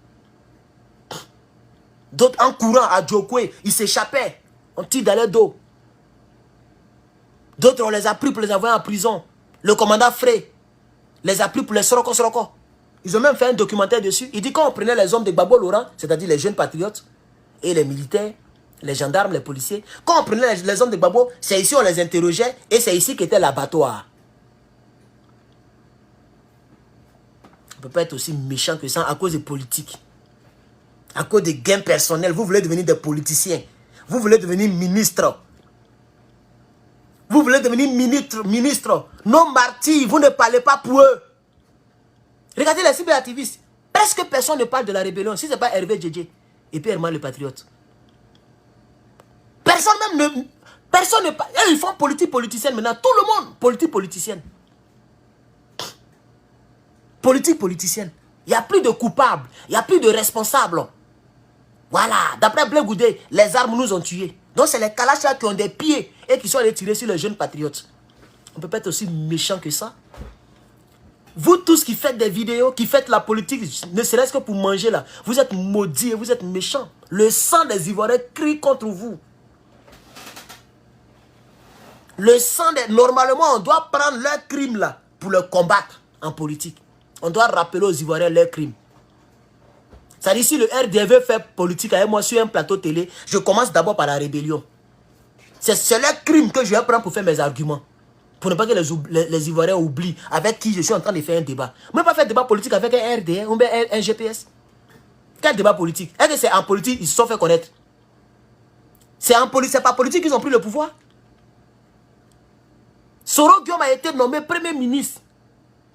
D'autres en courant à Djokwe, ils s'échappaient. On tire dans leur dos. D'autres, on les a pris pour les envoyer en prison. Le commandant Frey les a pris pour les soroko. Ils ont même fait un documentaire dessus. Il dit quand on prenait les hommes de Gbagbo Laurent, c'est-à-dire les jeunes patriotes, et les militaires, les gendarmes, les policiers, quand on prenait les hommes de Gbagbo, c'est ici on les interrogeait, et c'est ici qu'était l'abattoir. On ne peut pas être aussi méchant que ça à cause des politiques. À cause des gains personnels. Vous voulez devenir des politiciens. Vous voulez devenir ministre. Vous voulez devenir ministre. Non, martyrs, vous ne parlez pas pour eux. Regardez les cyberactivistes. Presque personne ne parle de la rébellion. Si ce n'est pas Hervé Djedje et puis Herman le patriote. Personne ne parle. Ils font politique politicienne maintenant. Tout le monde, politique politicienne. Politique politicienne. Il n'y a plus de coupables. Il n'y a plus de responsables. Voilà. D'après Blé Goudé, les armes nous ont tués. Donc c'est les Kalachas qui ont des pieds et qui sont allés tirer sur les jeunes patriotes. On ne peut pas être aussi méchant que ça. Vous tous qui faites des vidéos, qui faites la politique, ne serait-ce que pour manger là, vous êtes maudits et vous êtes méchants. Le sang des Ivoiriens crie contre vous. Le sang des... Normalement, on doit prendre leurs crimes là pour le combattre en politique. On doit rappeler aux Ivoiriens leurs crimes. C'est-à-dire, si le RDR veut faire politique avec moi sur un plateau télé, je commence d'abord par la rébellion. C'est le crime que je vais prendre pour faire mes arguments. Pour ne pas que les Ivoiriens oublient avec qui je suis en train de faire un débat. Je ne vais pas faire un débat politique avec un RDR ou bien un GPS. Quel débat politique? Est-ce que c'est en politique ils se sont fait connaître? C'est pas politique qu'ils ont pris le pouvoir. Soro Guillaume a été nommé Premier ministre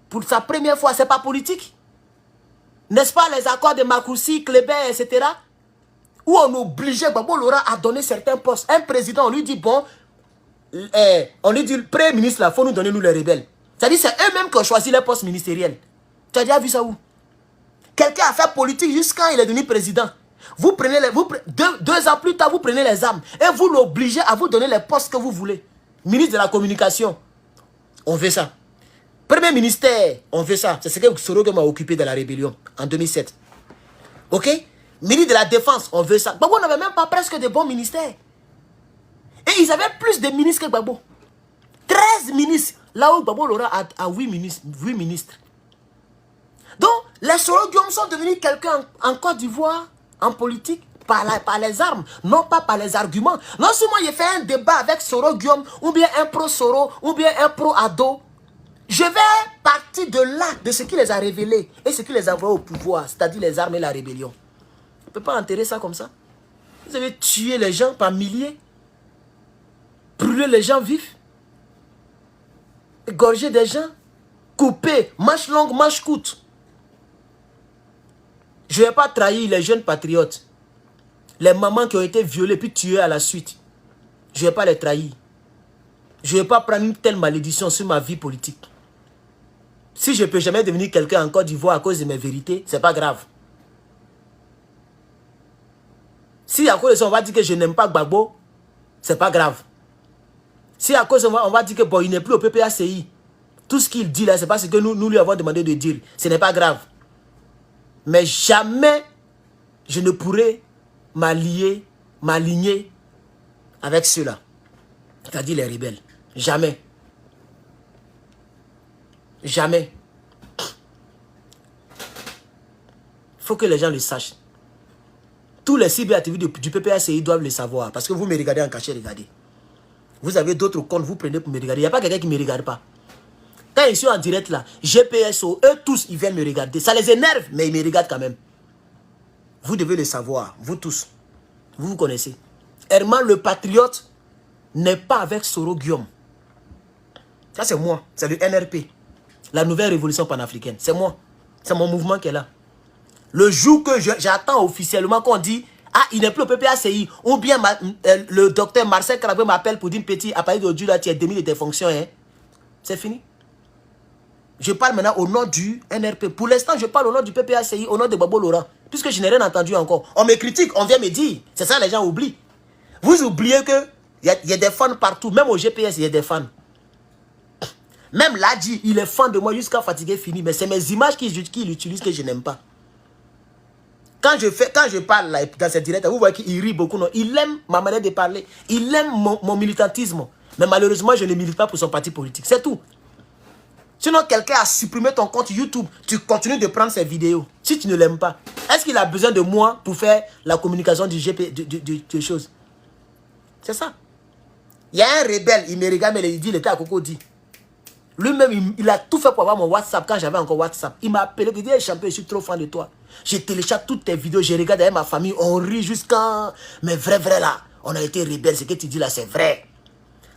pour sa première fois. C'est pas politique? N'est-ce pas les accords de Makoussi, Kleber, etc. Où on obligeait Gbagbo Laurent à donner certains postes. Un président, on lui dit, bon, on lui dit, le Premier ministre, il faut nous donner, nous les rebelles. C'est-à-dire, c'est eux-mêmes qui ont choisi les postes ministériels. Tu as déjà vu ça où? Quelqu'un a fait politique jusqu'à il est devenu président. Vous prenez deux ans plus tard, vous prenez les armes et vous l'obligez à vous donner les postes que vous voulez. Ministre de la communication, on fait ça. Premier ministère, on fait ça. C'est ce que Soro Guillaume a occupé dans la rébellion en 2007. Ok? Ministre de la défense, on veut ça. Gbagbo n'avait même pas presque de bons ministères. Et ils avaient plus de ministres que Gbagbo. 13 ministres. Là où Gbagbo Laurent a 8 ministres. Donc, les Soro Guillaume sont devenus quelqu'un en Côte d'Ivoire, en politique, par les armes, non pas par les arguments. Non seulement il fait un débat avec Soro Guillaume, ou bien un pro-Soro, ou bien un pro-Ado. Je vais partir de là, de ce qui les a révélés, et ce qui les a envoyés au pouvoir, c'est-à-dire les armes et la rébellion. On ne peut pas enterrer ça comme ça. Vous avez tué les gens par milliers, brûlé les gens vifs, égorgé des gens, coupé, manche longue, manche courte. Je ne vais pas trahir les jeunes patriotes, les mamans qui ont été violées puis tuées à la suite. Je ne vais pas les trahir. Je ne vais pas prendre une telle malédiction sur ma vie politique. Si je ne peux jamais devenir quelqu'un en Côte d'Ivoire à cause de mes vérités, ce n'est pas grave. Si à cause de ça, on va dire que je n'aime pas Gbagbo, ce n'est pas grave. Si à cause de ça, on va dire que bon, il n'est plus au PPACI, tout ce qu'il dit là, c'est pas ce que nous lui avons demandé de dire. Ce n'est pas grave. Mais jamais je ne pourrai m'aligner avec ceux-là. C'est-à-dire les rebelles. Jamais. Jamais. Il faut que les gens le sachent. Tous les cyberactivistes du PPACI doivent le savoir. Parce que vous me regardez en cachet, regardez. Vous avez d'autres comptes, vous prenez pour me regarder. Il n'y a pas quelqu'un qui ne me regarde pas. Quand je suis en direct là, GPSO, eux tous, ils viennent me regarder. Ça les énerve, mais ils me regardent quand même. Vous devez le savoir, vous tous. Vous vous connaissez. Herman le patriote n'est pas avec Soro Guillaume. Ça c'est moi, c'est le NRP. La nouvelle révolution panafricaine, c'est moi. C'est mon mouvement qui est là. Le jour que j'attends officiellement qu'on dit, ah, il n'est plus au PPACI, ou bien le docteur Marcel Krabbe m'appelle pour dire, petit, à partir d'aujourd'hui, là, tu es demi de tes fonctions, hein. C'est fini. Je parle maintenant au nom du NRP. Pour l'instant, je parle au nom du PPACI, au nom de Gbagbo Laurent. Puisque je n'ai rien entendu encore. On me critique, on vient me dire. C'est ça, les gens oublient. Vous oubliez que il y a des fans partout. Même au GPS, il y a des fans. Même Ladji, il est fan de moi jusqu'à fatiguer fini. Mais c'est mes images qu'il utilise que je n'aime pas. Quand je parle là, dans cette direct, vous voyez qu'il rit beaucoup. Non? Il aime ma manière de parler. Il aime mon militantisme. Mais malheureusement, je ne milite pas pour son parti politique. C'est tout. Sinon, quelqu'un a supprimé ton compte YouTube. Tu continues de prendre ses vidéos. Si tu ne l'aimes pas, est-ce qu'il a besoin de moi pour faire la communication du GP, de choses? C'est ça. Il y a un rebelle, il me regarde, mais il dit, il était à Cocody. Lui-même, il a tout fait pour avoir mon WhatsApp quand j'avais encore WhatsApp. Il m'a appelé, il dit, hey, champion, je suis trop fan de toi. Je télécharge toutes tes vidéos, je regarde avec ma famille, on rit jusqu'à... Mais vrai là, on a été rebelle, ce que tu dis là, c'est vrai.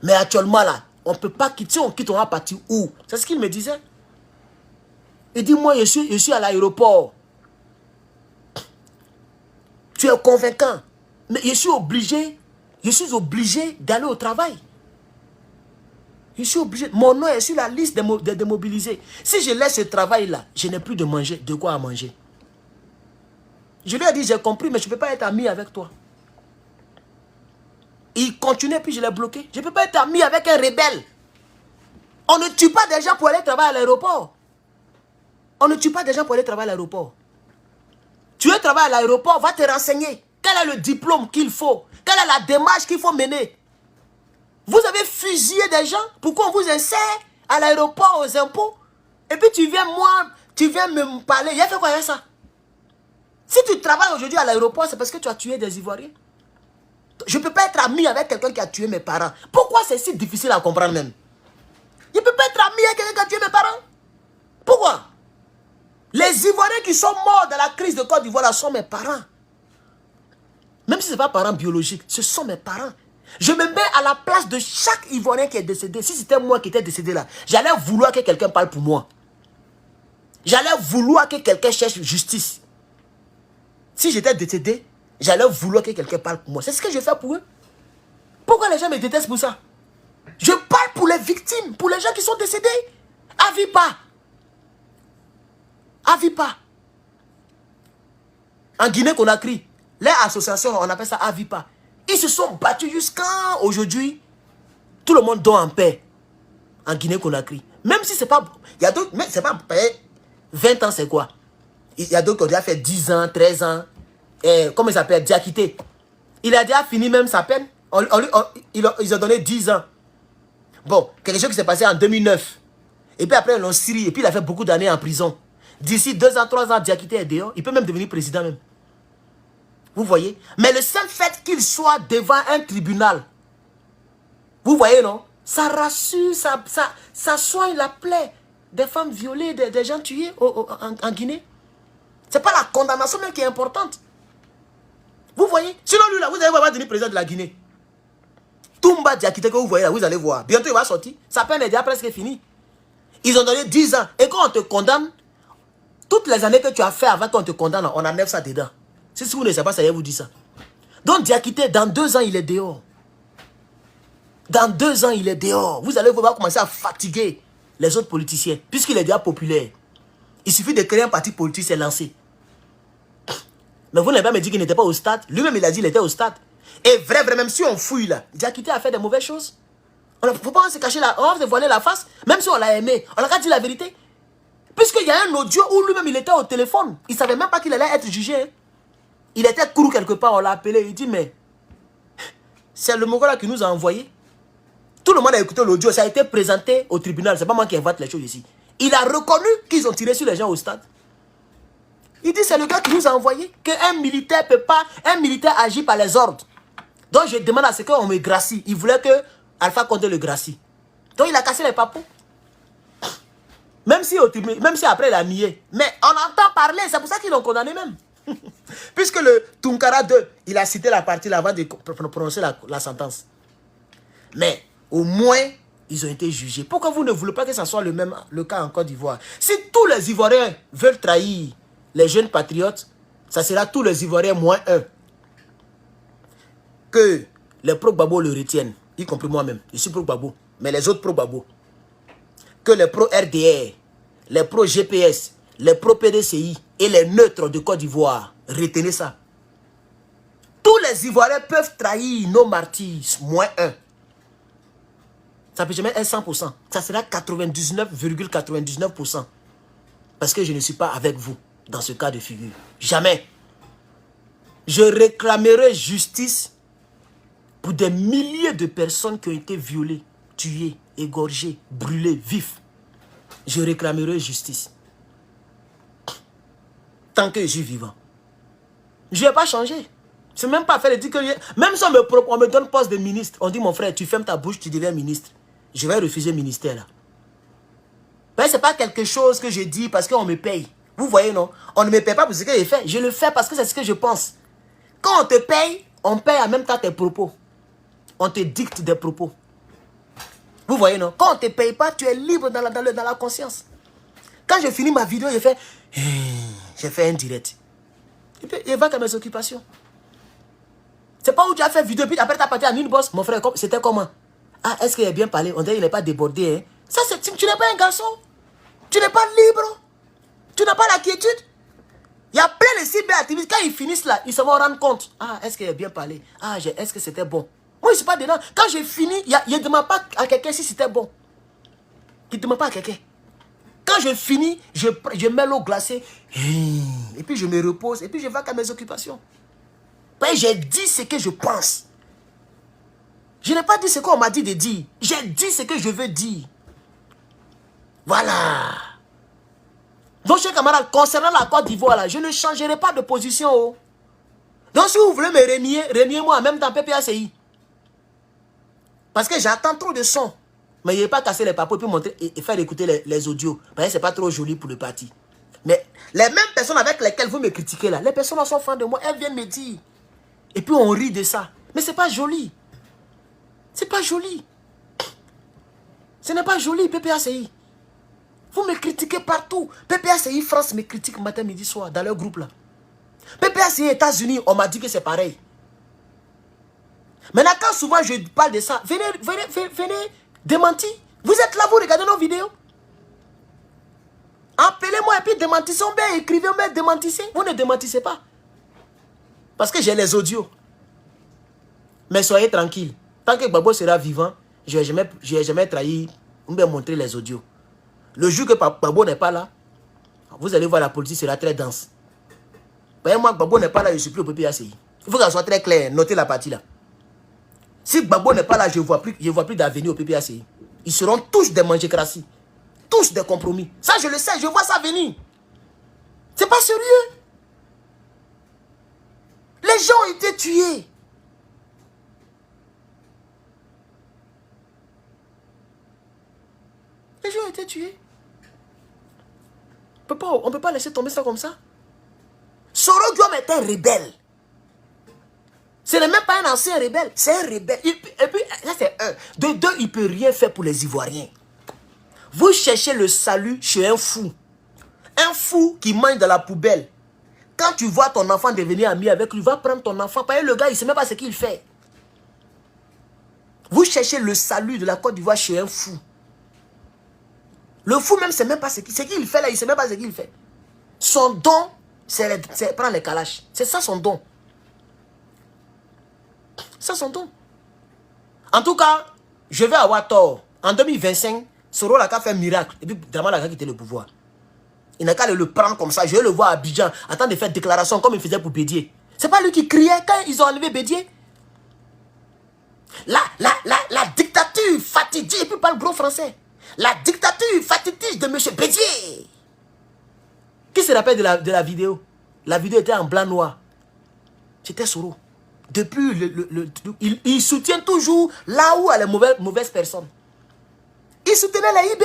Mais actuellement là, on ne peut pas quitter, si on quitte, on va partir où? C'est ce qu'il me disait. Il dit, moi, je suis à l'aéroport. Tu es convaincant. Mais je suis obligé d'aller au travail. Je suis obligé. Mon nom est sur la liste des démobilisés. Si je laisse ce travail-là, je n'ai plus de manger, de quoi à manger. Je lui ai dit, j'ai compris, mais je ne peux pas être ami avec toi. Il continuait, puis je l'ai bloqué. Je ne peux pas être ami avec un rebelle. On ne tue pas des gens pour aller travailler à l'aéroport. On ne tue pas des gens pour aller travailler à l'aéroport. Tu veux travailler à l'aéroport, va te renseigner. Quel est le diplôme qu'il faut? Quelle est la démarche qu'il faut mener? Vous avez fusillé des gens. Pourquoi on vous insère à l'aéroport aux impôts? Et puis tu viens me parler. Il a fait quoi avec ça? Si tu travailles aujourd'hui à l'aéroport, c'est parce que tu as tué des Ivoiriens. Je ne peux pas être ami avec quelqu'un qui a tué mes parents. Pourquoi c'est si difficile à comprendre même? Je ne peux pas être ami avec quelqu'un qui a tué mes parents. Pourquoi? Les Ivoiriens qui sont morts dans la crise de Côte d'Ivoire sont mes parents. Même si ce n'est pas parents biologiques, ce sont mes parents. Je me mets à la place de chaque Ivoirien qui est décédé. Si c'était moi qui étais décédé là, j'allais vouloir que quelqu'un parle pour moi. J'allais vouloir que quelqu'un cherche justice. Si j'étais décédé, j'allais vouloir que quelqu'un parle pour moi. C'est ce que je fais pour eux. Pourquoi les gens me détestent pour ça? Je parle pour les victimes, pour les gens qui sont décédés. Avipa. Avipa. En Guinée-Conakry, les associations, on appelle ça Avipa. Ils se sont battus jusqu'à aujourd'hui. Tout le monde dort en paix. En Guinée-Conakry. Même si c'est pas... Il y a d'autres... Mais c'est pas... 20 ans, c'est quoi? Il y a d'autres qui ont déjà fait 10 ans, 13 ans. Comment il s'appelle? Diakité. Il a déjà fini même sa peine. Ils ont donné 10 ans. Bon, quelque chose qui s'est passé en 2009. Et puis après, ils l'ont siri. Et puis il a fait beaucoup d'années en prison. D'ici 2 ans, 3 ans, Diakité est dehors. Il peut même devenir président même. Vous voyez? Mais le seul fait qu'il soit devant un tribunal, vous voyez, non? Ça rassure, ça soigne la plaie des femmes violées, des gens tués en Guinée. Ce n'est pas la condamnation même qui est importante. Vous voyez? Sinon, lui, là, vous allez voir, devenir président de la Guinée. Toumba Diakité que vous voyez là, vous allez voir. Bientôt, il va sortir. Sa peine est déjà presque finie. Ils ont donné 10 ans. Et quand on te condamne, toutes les années que tu as fait avant qu'on te condamne, on enlève ça dedans. Si vous ne savez pas, ça y est, vous dit ça. Donc, Diakité, dans 2 ans, il est dehors. Dans 2 ans, il est dehors. Vous allez voir commencer à fatiguer les autres politiciens. Puisqu'il est déjà populaire. Il suffit de créer un parti politique, c'est lancé. Mais vous n'avez pas me dit qu'il n'était pas au stade. Lui-même, il a dit qu'il était au stade. Et vrai, même si on fouille là, Diakité a fait des mauvaises choses. Il ne faut pas se cacher là, on va se voiler la face. Même si on l'a aimé, on n'a qu'à dire la vérité. Puisqu'il y a un audio où lui-même, il était au téléphone. Il ne savait même pas qu'il allait être jugé. Hein. Il était couru quelque part, on l'a appelé. Il dit, mais c'est le Mongola qui nous a envoyé. Tout le monde a écouté l'audio. Ça a été présenté au tribunal. Ce n'est pas moi qui invente les choses ici. Il a reconnu qu'ils ont tiré sur les gens au stade. Il dit, c'est le gars qui nous a envoyé. Qu'un militaire peut pas, un militaire agit par les ordres. Donc je demande à ce qu'on me gracie. Il voulait que Alpha Condé le gracie. Donc il a cassé les papous. Même si après il a nié. Mais on entend parler, c'est pour ça qu'ils l'ont condamné même. Puisque le Tunkara 2, il a cité la partie là avant de prononcer la sentence. Mais au moins, ils ont été jugés. Pourquoi vous ne voulez pas que ce soit le cas en Côte d'Ivoire? Si tous les Ivoiriens veulent trahir les jeunes patriotes, ça sera tous les Ivoiriens moins 1. Que les pro-Gbagbo le retiennent, y compris moi-même. Je suis pro-Gbagbo, mais les autres pro-Gbagbo. Que les pro-RDR, les pro-GPS, les pro-PDCI et les neutres de Côte d'Ivoire, retenez ça. Tous les Ivoiriens peuvent trahir nos martyrs, moins 1. Ça peut jamais être 100%. Ça sera 99,99%. Parce que je ne suis pas avec vous dans ce cas de figure. Jamais. Je réclamerai justice pour des milliers de personnes qui ont été violées, tuées, égorgées, brûlées, vifs. Je réclamerai justice. Tant que je suis vivant. Je ne vais pas changer. C'est même pas faire dire que... Même si on me donne poste de ministre, on dit, mon frère, tu fermes ta bouche, tu deviens ministre. Je vais refuser le ministère là. Ce n'est pas quelque chose que je dis parce qu'on me paye. Vous voyez, non? On ne me paye pas pour ce que j'ai fait. Je le fais parce que c'est ce que je pense. Quand on te paye, on paye en même temps tes propos. On te dicte des propos. Vous voyez, non? Quand on ne te paye pas, tu es libre dans la conscience. Quand je finis ma vidéo, j'ai fait un direct. Et puis, il va à mes occupations. C'est pas où tu as fait vidéo, puis après tu as parti en une bosse. Mon frère, c'était comment? Ah, est-ce qu'il a bien parlé? On dirait qu'il n'est pas débordé. Hein? Ça, tu n'es pas un garçon. Tu n'es pas libre. Tu n'as pas la quiétude. Il y a plein de cyberactivistes. Quand ils finissent là, ils se vont rendre compte. Ah, est-ce qu'il a bien parlé? Ah, est-ce que c'était bon? Moi, je ne suis pas dedans. Quand j'ai fini, il ne demande pas à quelqu'un si c'était bon. Il ne demande pas à quelqu'un. Quand je finis, je mets l'eau glacée. Et puis je me repose. Et puis je vais à mes occupations. J'ai dit ce que je pense. Je n'ai pas dit ce qu'on m'a dit de dire. J'ai dit ce que je veux dire. Voilà. Donc, chers camarades, concernant la Côte d'Ivoire, là, je ne changerai pas de position. Oh. Donc, si vous voulez me renier, reniez-moi en même temps PPACI. Parce que j'attends trop de sons. Mais il n'est pas casser les papos et puis montrer et faire écouter les audios. Parce que ce n'est pas trop joli pour le parti. Mais les mêmes personnes avec lesquelles vous me critiquez là, les personnes sont fans de moi, elles viennent me dire. Et puis on rit de ça. Mais ce n'est pas joli. Ce n'est pas joli. Ce n'est pas joli, PPACI. Vous me critiquez partout. PPACI France me critique matin, midi, soir dans leur groupe là. PPACI États-Unis, on m'a dit que c'est pareil. Maintenant, quand souvent je parle de ça, venez démentir. Vous êtes là, vous regardez nos vidéos. Appelez-moi et puis démentissez, écrivez-moi, démentissez. Vous ne démentissez pas. Parce que j'ai les audios. Mais soyez tranquille. Tant que Gbagbo sera vivant, je n'ai jamais trahi. On va montrer les audios. Le jour que Gbagbo n'est pas là, vous allez voir, la politique sera très dense. Voyez-moi, Gbagbo n'est pas là, je ne suis plus au PPACI. Il faut qu'elle soit très claire. Notez la partie là. Si Gbagbo n'est pas là, je ne vois plus d'avenir au PPACI. Ils seront tous des mangécraties. Tous des compromis. Ça, je le sais, je vois ça venir. C'est pas sérieux. Les gens ont été tués. Les gens ont été tués. On ne peut pas laisser tomber ça comme ça. Soro Diom est un rebelle. Ce n'est même pas un ancien rebelle, c'est un rebelle. Et puis, ça c'est un. De deux, il ne peut rien faire pour les Ivoiriens. Vous cherchez le salut chez un fou. Un fou qui mange dans la poubelle. Quand tu vois ton enfant devenir ami avec lui, va prendre ton enfant. Parce que le gars, il ne sait même pas ce qu'il fait. Vous cherchez le salut de la Côte d'Ivoire chez un fou. Le fou même ne sait même pas ce qu'il fait là, il ne sait même pas ce qu'il fait. Son don, c'est prendre les calaches. C'est ça son don. Ça son don. En tout cas, je vais avoir tort. En 2025, Soro n'a qu'à faire un miracle. Et puis Dramane n'a qu'à quitter le pouvoir. Il n'a qu'à le prendre comme ça. Je vais le voir à Abidjan, en train de faire déclaration comme il faisait pour Bédier. C'est pas lui qui criait quand ils ont enlevé Bédier. La dictature fatidique, et puis parle gros français. La dictature fatidique de M. Bédier. Qui se rappelle de la vidéo? La vidéo était en blanc-noir. C'était Soro. Depuis, il soutient toujours là où il y a les mauvaises personnes. Il soutenait les IB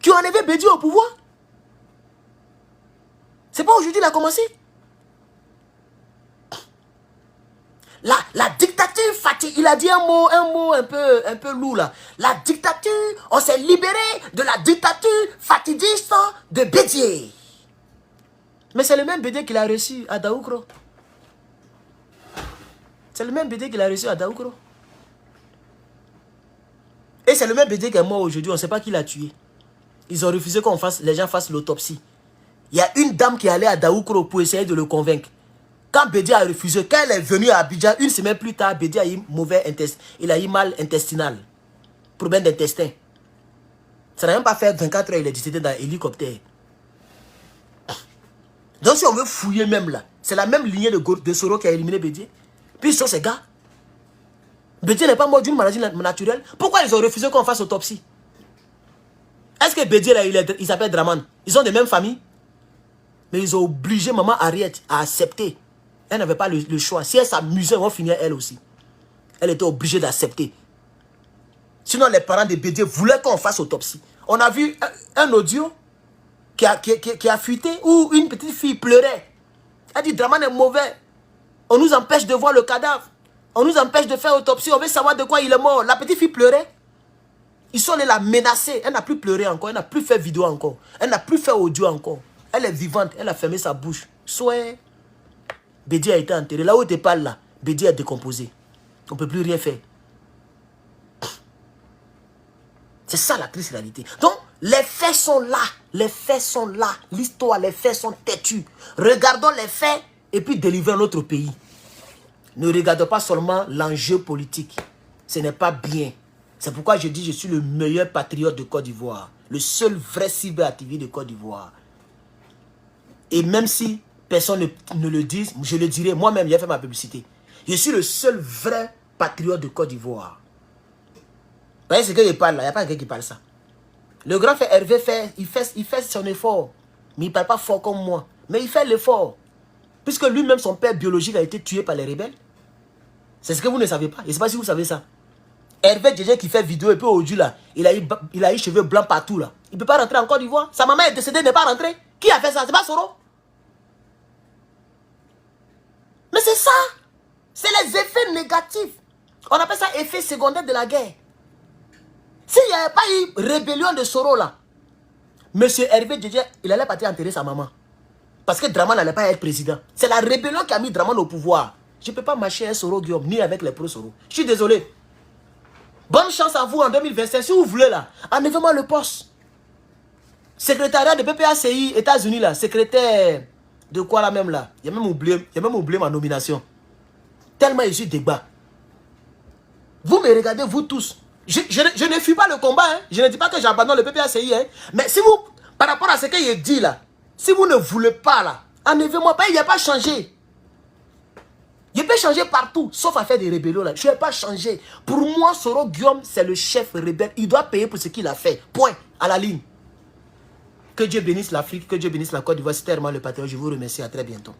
qui ont enlevé Bédier au pouvoir. C'est pas aujourd'hui qu'il a commencé. La dictature fatigue. Il a dit un mot un peu lourd là. La dictature, on s'est libéré de la dictature fatiguiste de Bédier. Mais c'est le même Bédier qu'il a reçu à Daoukro. C'est le même Bédier qu'il a reçu à Daoukro. Et c'est le même Bédier qui est mort aujourd'hui. On ne sait pas qui l'a tué. Ils ont refusé que les gens fassent l'autopsie. Il y a une dame qui est allée à Daoukro pour essayer de le convaincre. Quand Bédier a refusé, quand elle est venue à Abidjan, une semaine plus tard, Bédier a eu il a eu mal intestinal. Problème d'intestin. Ça n'a même pas fait 24 heures, il est décédé dans l'hélicoptère. Donc si on veut fouiller même là, c'est la même lignée de Soro qui a éliminé Bédier. Puis sur ces gars, Bédier n'est pas mort d'une maladie naturelle. Pourquoi ils ont refusé qu'on fasse autopsie? Est-ce que Bédier là, il s'appelle Dramane? Ils ont des mêmes familles. Mais ils ont obligé maman Ariette à accepter. Elle n'avait pas le choix. Si elle s'amusait, on finir elle aussi. Elle était obligée d'accepter. Sinon, les parents de Bédier voulaient qu'on fasse autopsie. On a vu un audio qui a fuité où une petite fille pleurait. Elle dit, Dramane est mauvais. On nous empêche de voir le cadavre. On nous empêche de faire autopsie. On veut savoir de quoi il est mort. La petite fille pleurait. Ils sont allés la menacer. Elle n'a plus pleuré encore. Elle n'a plus fait vidéo encore. Elle n'a plus fait audio encore. Elle est vivante. Elle a fermé sa bouche. Soit Bédier a été enterré. Là où tu parles là, Bédier a décomposé. On ne peut plus rien faire. C'est ça la triste réalité. Donc, les faits sont là. Les faits sont là. L'histoire, les faits sont têtus. Regardons les faits et puis délivrons notre pays. Ne regardons pas seulement l'enjeu politique. Ce n'est pas bien. C'est pourquoi je dis que je suis le meilleur patriote de Côte d'Ivoire. Le seul vrai cyberactiviste de Côte d'Ivoire. Et même si personne ne le dit, je le dirai moi-même, j'ai fait ma publicité. Je suis le seul vrai patriote de Côte d'Ivoire. Vous voyez ce que je parle là, il n'y a pas quelqu'un qui parle ça. Le grand frère Hervé il fait son effort. Mais il ne parle pas fort comme moi. Mais il fait l'effort. Puisque lui-même, son père biologique a été tué par les rebelles. C'est ce que vous ne savez pas. Je ne sais pas si vous savez ça. Hervé Djedje qui fait vidéo et puis aujourd'hui là, il a eu cheveux blancs partout là. Il ne peut pas rentrer en Côte d'Ivoire. Sa maman est décédée, n'est pas rentrée. Qui a fait ça? C'est pas Soro. Mais c'est ça. C'est les effets négatifs. On appelle ça effet secondaire de la guerre. S'il n'y avait pas eu rébellion de Soro là, monsieur Hervé Djedje, il allait partir enterrer sa maman. Parce que Draman n'allait pas être président. C'est la rébellion qui a mis Draman au pouvoir. Je ne peux pas marcher un Soro Guillaume, ni avec les pro-Soro. Je suis désolé. Bonne chance à vous en 2025. Si vous voulez là, enlevez-moi le poste. Secrétariat de PPACI, États-Unis là, secrétaire de quoi là même là. Il a même oublié ma nomination. Tellement je suis débat. Vous me regardez, vous tous. Je ne fuis pas le combat. Hein. Je ne dis pas que j'abandonne le PPACI. Hein. Mais si vous, par rapport à ce qu'il dit là, si vous ne voulez pas là, enlevez-moi pas, il n'y a pas changé. Je peux changer partout, sauf à faire des rébellions là. Je ne vais pas changer. Pour moi, Soro Guillaume, c'est le chef rebelle. Il doit payer pour ce qu'il a fait. Point. À la ligne. Que Dieu bénisse l'Afrique, que Dieu bénisse la Côte d'Ivoire. C'était vraiment le patron. Je vous remercie. À très bientôt.